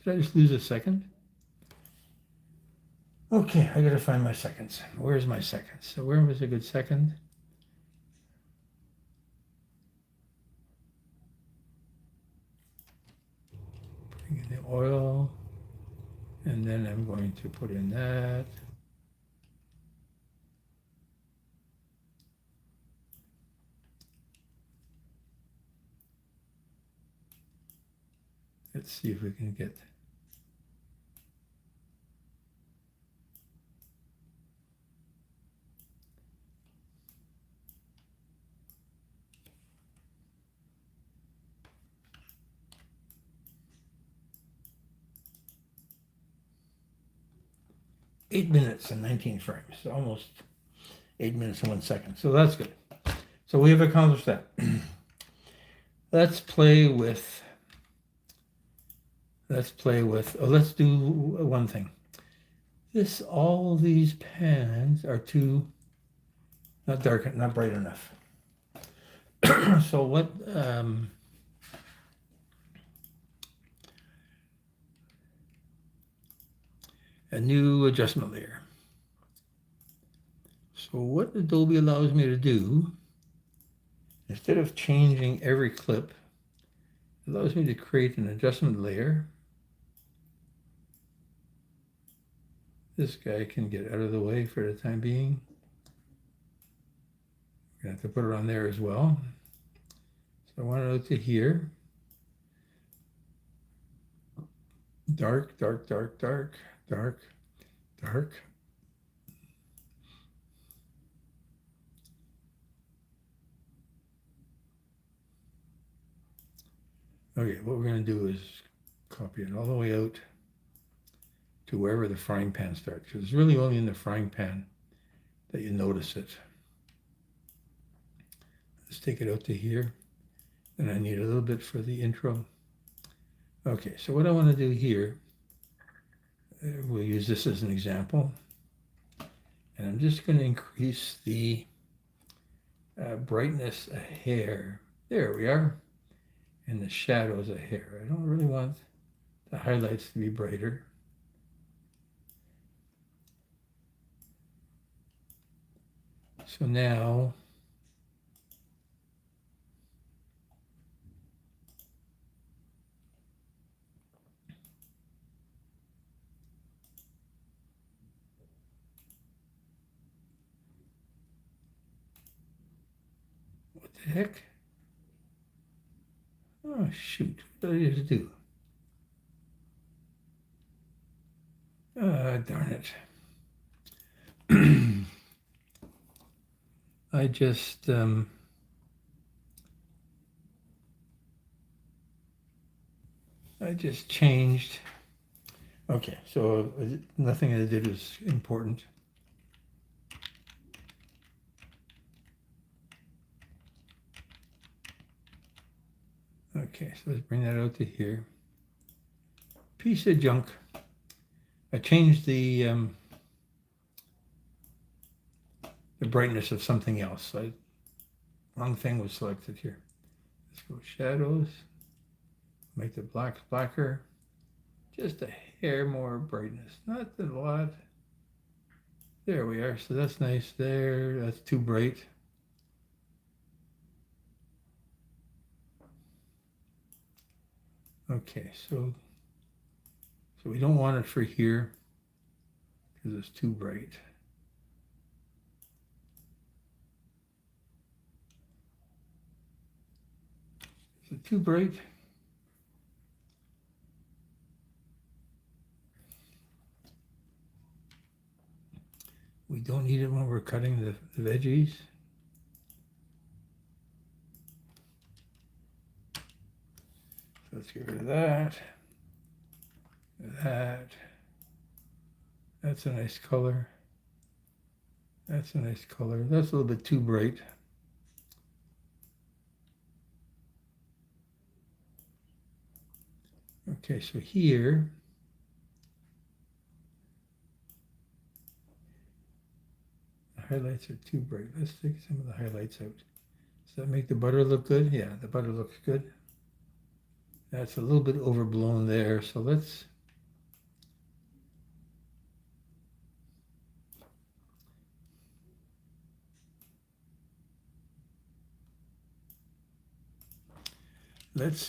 [SPEAKER 1] Did I just lose a second? Okay, I gotta find my seconds. Where's my seconds? So where was a good second? Putting in the oil, and then I'm going to put in that. Let's see if we can get. Eight minutes and 19 frames, almost 8 minutes and 1 second. So that's good. So we have accomplished that. Let's play with, let's do one thing. All these pans are too, not dark, not bright enough. So what, a new adjustment layer. So what Adobe allows me to do, instead of changing every clip, it allows me to create an adjustment layer. This guy can get out of the way for the time being. We're going to have to put it on there as well. So I want it out to here. Dark, dark, dark, dark, dark, dark. Okay, what we're going to do is copy it all the way out to wherever the frying pan starts, because it's really only in the frying pan that you notice it. Let's take it out to here, and I need a little bit for the intro. Okay, so what I want to do here, we'll use this as an example, and I'm just going to increase the brightness a hair. There we are. And the shadows a hair. I don't really want the highlights to be brighter. So now, what the heck? Oh, shoot. What did I just do? Darn it. I just changed. Okay, so nothing I did was important. Okay, so let's bring that out to here. Piece of junk. I changed the brightness of something else. Wrong thing was selected here. Let's go shadows. Make the blacks blacker. Just a hair more brightness, not a lot. There we are. So that's nice there. That's too bright. Okay, so we don't want it for here because it's too bright. Is it too bright? We don't need it when we're cutting the veggies. So let's get rid of that. That. That's a nice color. That's a nice color. That's a little bit too bright. Okay, so here, the highlights are too bright. Let's take some of the highlights out. Does that make the butter look good? Yeah, the butter looks good. That's a little bit overblown there, so let's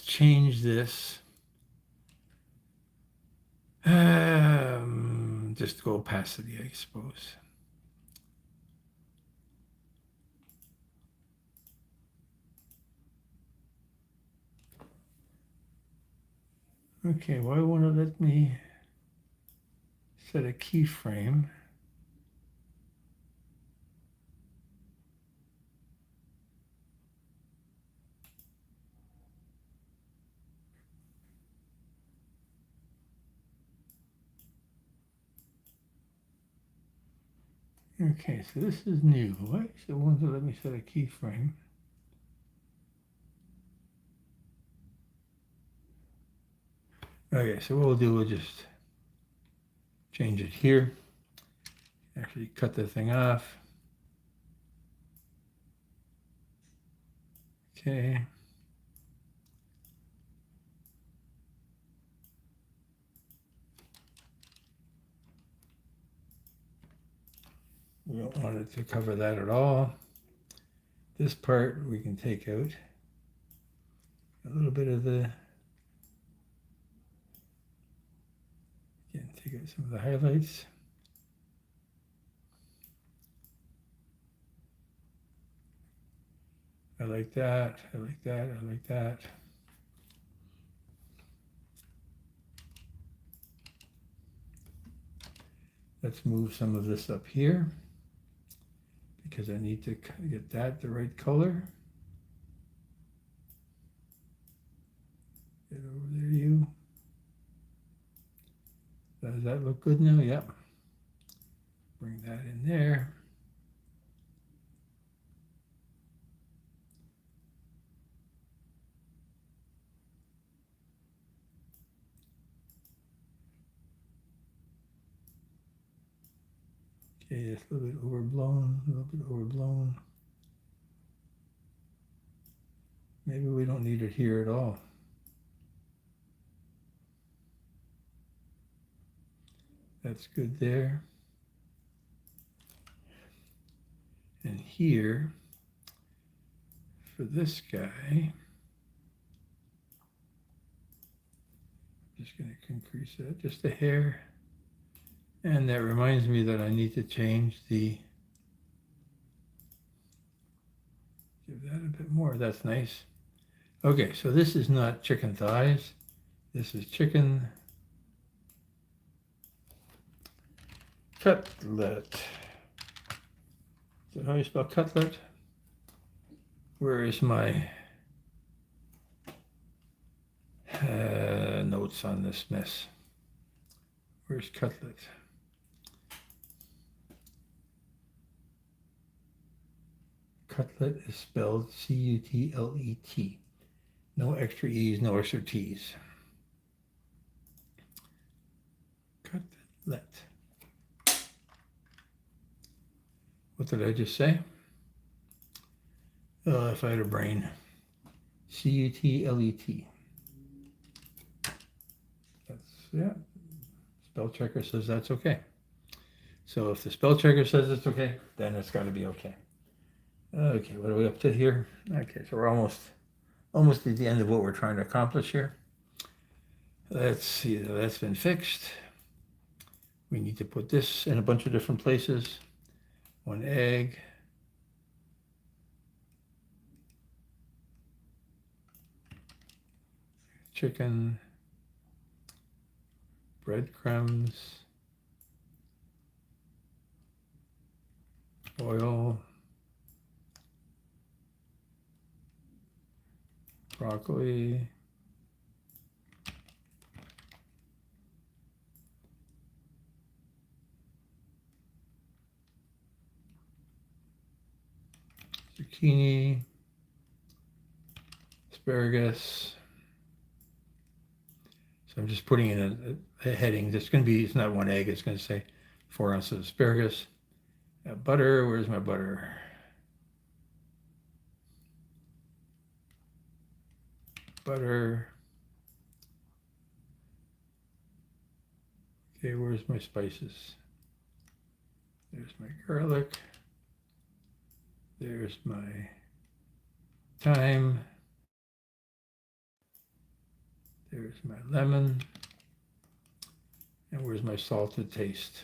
[SPEAKER 1] change this. Just go opacity, I suppose. Okay, why won't it let me set a keyframe? Okay, so this is new. Why is it won't let me set a keyframe? Okay, so what we'll do, we'll just change it here. Actually cut the thing off. Okay. We don't want it to cover that at all. This part we can take out. A little bit of the, again, take out some of the highlights. I like that, I like that, I like that. Let's move some of this up here because I need to get that the right color. Get over there, you. Does that look good now? Yep. Bring that in there. Okay, it's a little bit overblown, a little bit overblown. Maybe we don't need it here at all. That's good there. And here, for this guy, just going to increase that just a hair. And that reminds me that I need to change the, give that a bit more. That's nice. Okay, so this is not chicken thighs. This is chicken cutlet. Is that how you spell cutlet? Where is my notes on this mess? Where's cutlet? Cutlet is spelled C-U-T-L-E-T. No extra E's, no extra T's. Cutlet. What did I just say? If I had a brain. C-U-T-L-E-T. That's, yeah. Spell checker says that's okay. So if the spell checker says it's okay, then it's got to be okay. Okay, what are we up to here? Okay, so we're almost at the end of what we're trying to accomplish here. Let's see, that's been fixed. We need to put this in a bunch of different places. One egg. Chicken. Breadcrumbs. Oil. Broccoli. zucchini, asparagus. So I'm just putting in a heading. It's not 1 egg. It's going to say 4 ounces of asparagus. Butter. Where's my butter? Butter. Okay, where's my spices? There's my garlic. There's my thyme. There's my lemon. And where's my salt to taste?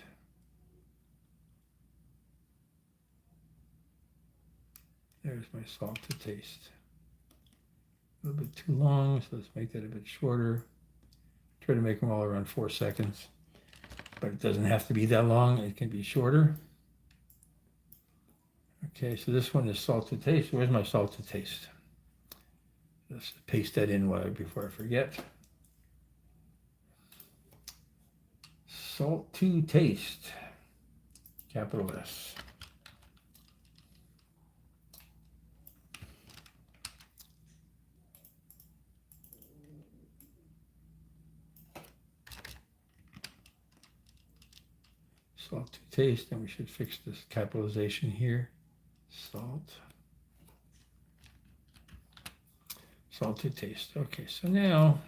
[SPEAKER 1] There's my salt to taste. A little bit too long, so let's make that a bit shorter. Try to make them all around 4 seconds. But it doesn't have to be that long. It can be shorter. Okay, so this one is salt to taste. Where's my salt to taste? Let's paste that in before I forget. Salt to taste, capital S. Salt to taste, and we should fix this capitalization here. Salt to taste. Okay, so now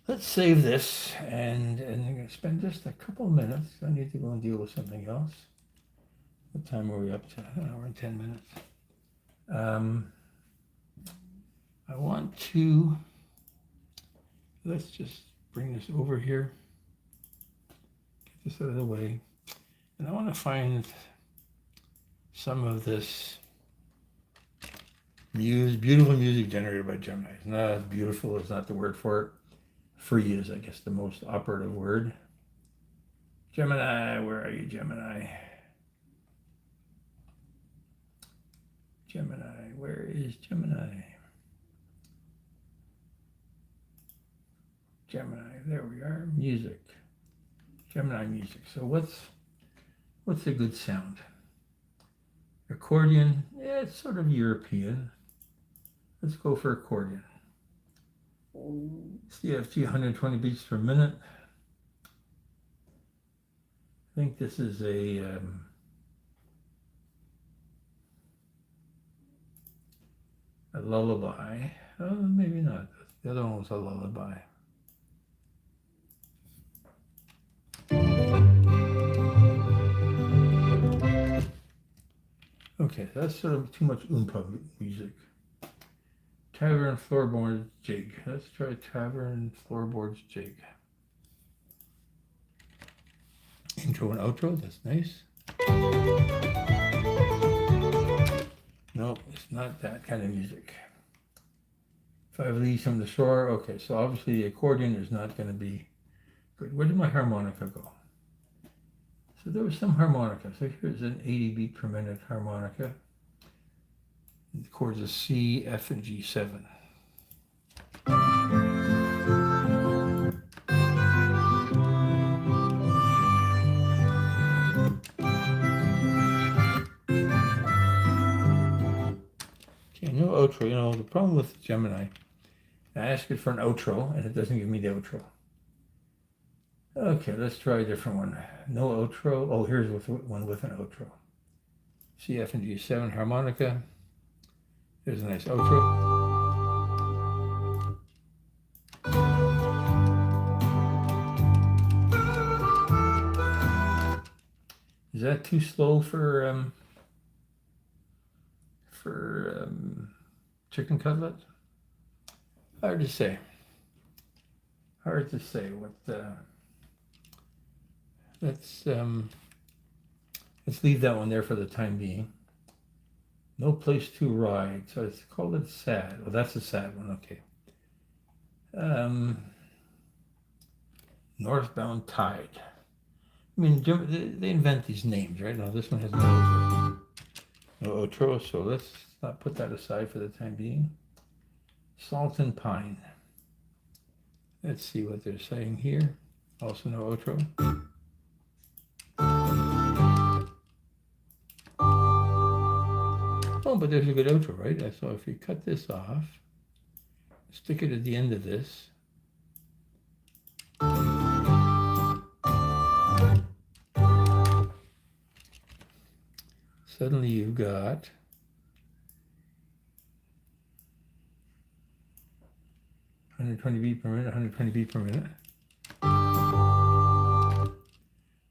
[SPEAKER 1] let's save this, and I'm going to spend just a couple of minutes. I need to go and deal with something else. What time are we up to? An hour and 10 minutes. I want to, let's just bring this over here. Get this out of the way. And I want to find some of this beautiful music generated by Gemini. It's not beautiful, it's not the word for it. Free is, I guess, the most operative word. Gemini, where are you, Gemini? Gemini, where is Gemini? Gemini, there we are, music. Gemini music. So what's a good sound? Accordion, yeah, it's sort of European. Let's go for accordion. CFG 120 beats per minute. I think this is a lullaby. Oh, maybe not. The other one was a lullaby. Okay, that's sort of too much oompa music. Tavern floorboards jig. Let's try tavern floorboards jig. Intro and outro, that's nice. Nope, it's not that kind of music. 5 leaves from the shore. Okay, so obviously the accordion is not going to be good. Where did my harmonica go? So there was some harmonica. So here's an 80 beat per minute harmonica. The chords are C, F, and G7. Okay, no outro. You know, the problem with Gemini, I ask it for an outro, and it doesn't give me the outro. Okay, let's try a different one. No outro. Oh, here's one with an outro. C, F, and G7 harmonica. There's a nice outro. Is that too slow for chicken cutlet? Hard to say. Hard to say. Let's leave that one there for the time being. No place to ride. So it's called it sad. Oh, that's a sad one. Okay. Northbound Tide. I mean, they invent these names, right? No, this one has no outro, so let's not put that aside for the time being. Salt and Pine. Let's see what they're saying here. Also no outro. but there's a good outro, right? So if we cut this off, stick it at the end of this. Suddenly you've got $120 beat per minute, 120 beat per minute.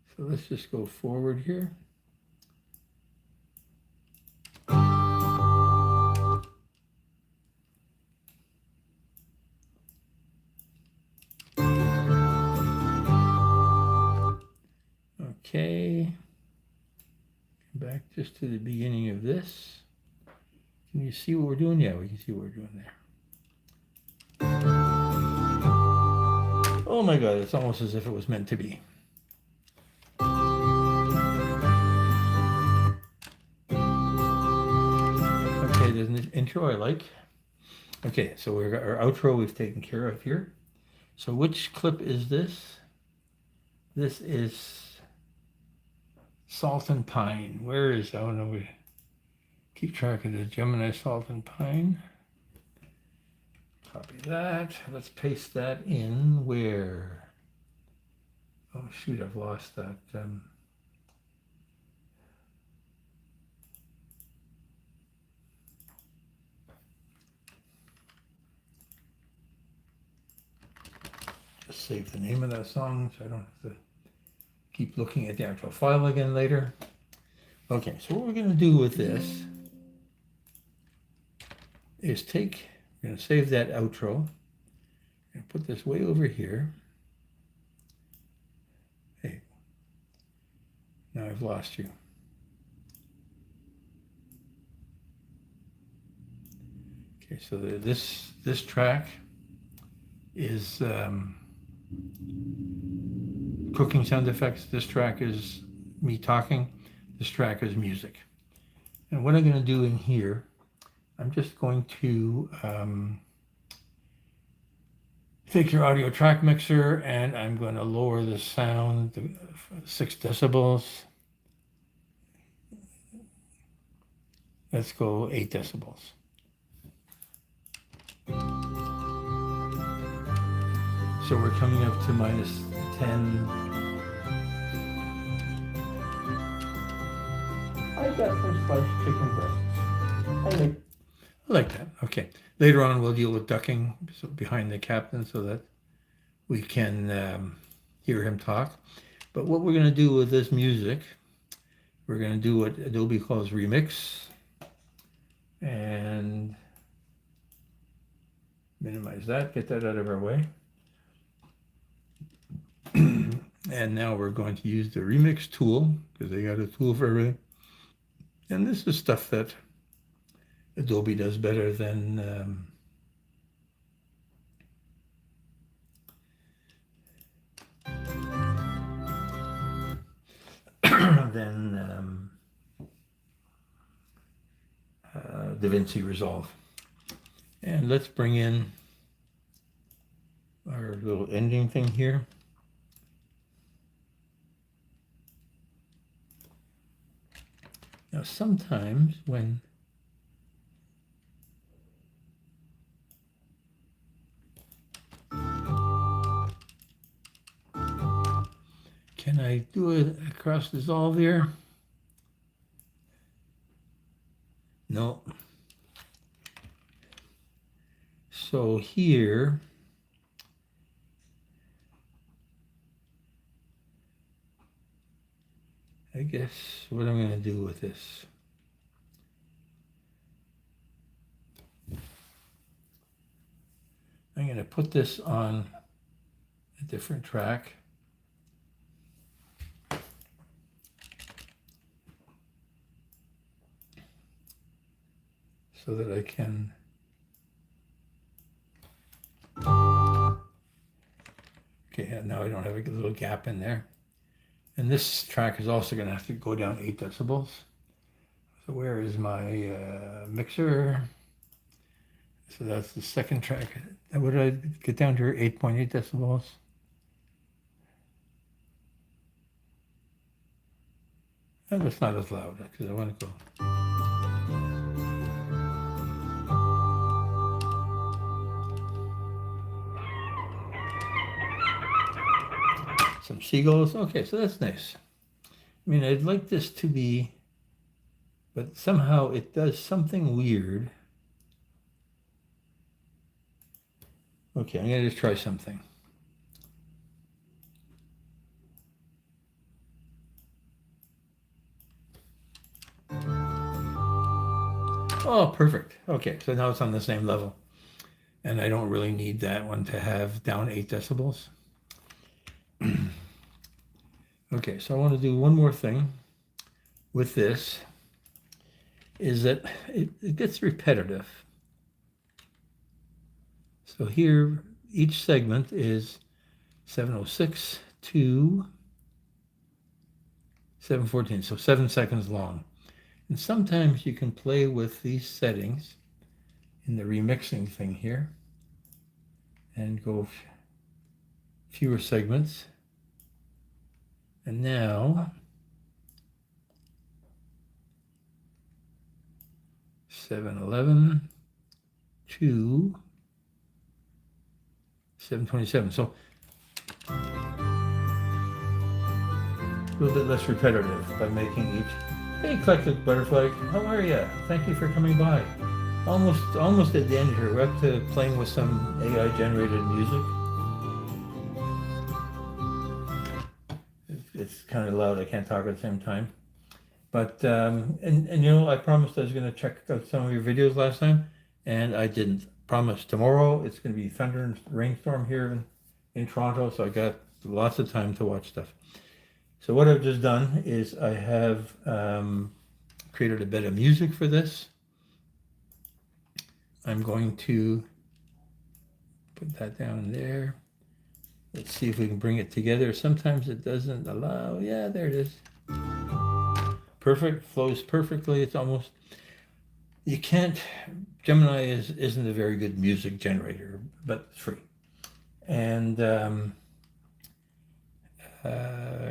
[SPEAKER 1] So let's just go forward here. Okay. Back just to the beginning of this. Can you see what we're doing? Yeah, we can see what we're doing there. Oh my God, it's almost as if it was meant to be. Okay, there's an intro I like. Okay, so we've got our outro we've taken care of here. So which clip is this? This is Salt and Pine. Where is, oh no, we keep track of the Gemini Salt and Pine. Copy that. Let's paste that in where? Oh shoot, I've lost that. Just save the name of that song so I don't have to keep looking at the actual file again later. Okay, so what we're going to do with this is we're going to save that outro and put this way over here. Hey, now I've lost you. Okay, so this track is cooking sound effects. This track is me talking. This track is music. And what I'm going to do in here, I'm just going to take your audio track mixer and I'm going to lower the sound to 6 decibels. Let's go 8 decibels. So we're coming up to -10.
[SPEAKER 2] I got some sliced chicken breasts.
[SPEAKER 1] I like that. Okay. Later on, we'll deal with ducking behind the captain so that we can hear him talk. But what we're going to do with this music, we're going to do what Adobe calls remix. And minimize that, get that out of our way. And now we're going to use the remix tool because they got a tool for everything. And this is stuff that Adobe does better than DaVinci Resolve. And let's bring in our little ending thing here. Now sometimes when can I do it across dissolve here? No. So here, I guess what I'm going to do with this. I'm going to put this on a different track. So that I can okay, now I don't have a little gap in there. And this track is also going to have to go down 8 decibels. So where is my mixer? So that's the second track. What did I get down to? 8.8 decibels. And that's not as loud because I want to go. seagulls. Okay, so that's nice. I mean, I'd like this to be, but somehow it does something weird. Okay, I'm going to just try something. Oh, perfect. Okay, so now it's on the same level. And I don't really need that one to have down 8 decibels. Okay, so I want to do one more thing with this, is that it gets repetitive. So here, each segment is 706 to 714, so 7 seconds long. And sometimes you can play with these settings in the remixing thing here and go fewer segments. And now 711 to 727. So a little bit less repetitive by making each. Hey, Eclectic Butterfly, how are you? Thank you for coming by. Almost at the end here. We're up to playing with some AI generated music. It's kind of loud. I can't talk at the same time. But and you know, I promised I was going to check out some of your videos last time, and I didn't. Promise tomorrow it's going to be thunder and rainstorm here in Toronto, so I got lots of time to watch stuff. So what I've just done is I have created a bit of music for this. I'm going to put that down there. Let's see if we can bring it together. Sometimes it doesn't allow. Yeah, there it is. Perfect, flows perfectly. It's almost, you can't, Gemini isn't a very good music generator, but it's free. And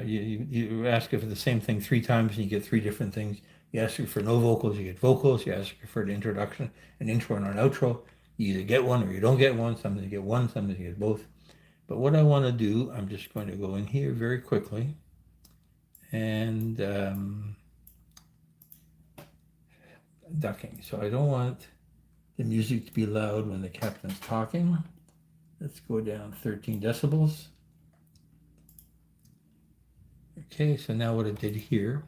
[SPEAKER 1] you ask it for the same thing 3 times and you get 3 different things. You ask it for no vocals, you get vocals. You ask it for an introduction, an intro and an outro. You either get one or you don't get one. Sometimes you get one, sometimes you get both. But what I want to do, I'm just going to go in here very quickly and ducking. So I don't want the music to be loud when the captain's talking. Let's go down 13 decibels. Okay, so now what I did here.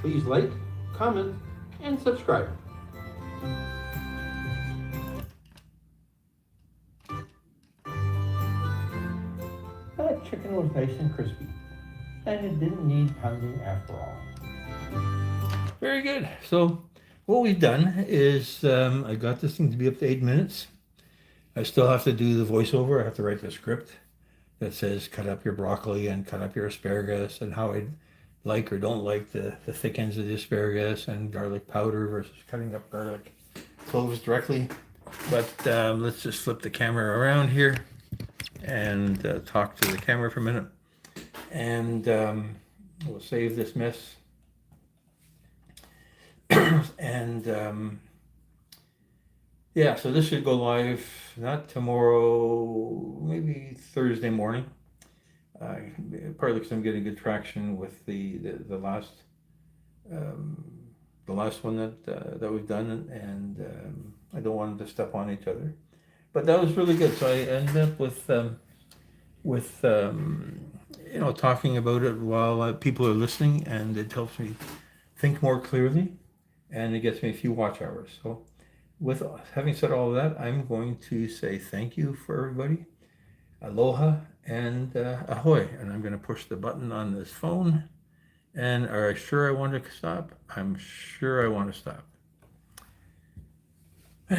[SPEAKER 2] Please like, comment, and subscribe. That chicken was nice and crispy, and it didn't need pounding after all.
[SPEAKER 1] Very good. So what we've done is I got this thing to be up to 8 minutes. I still have to do the voiceover. I have to write the script that says cut up your broccoli and cut up your asparagus and how I like or don't like the thick ends of the asparagus and garlic powder versus cutting up garlic cloves directly. But let's just flip the camera around here and talk to the camera for a minute. And we'll save this mess. And yeah, so this should go live not tomorrow, maybe Thursday morning. Partly because I'm getting good traction with the last one that we've done, and I don't want them to step on each other. But that was really good. So I ended up with you know, talking about it while people are listening, and it helps me think more clearly, and it gets me a few watch hours. So with having said all of that, I'm going to say thank you for everybody. Aloha and ahoy. And I'm going to push the button on this phone. And are I sure I want to stop? I'm sure I want to stop.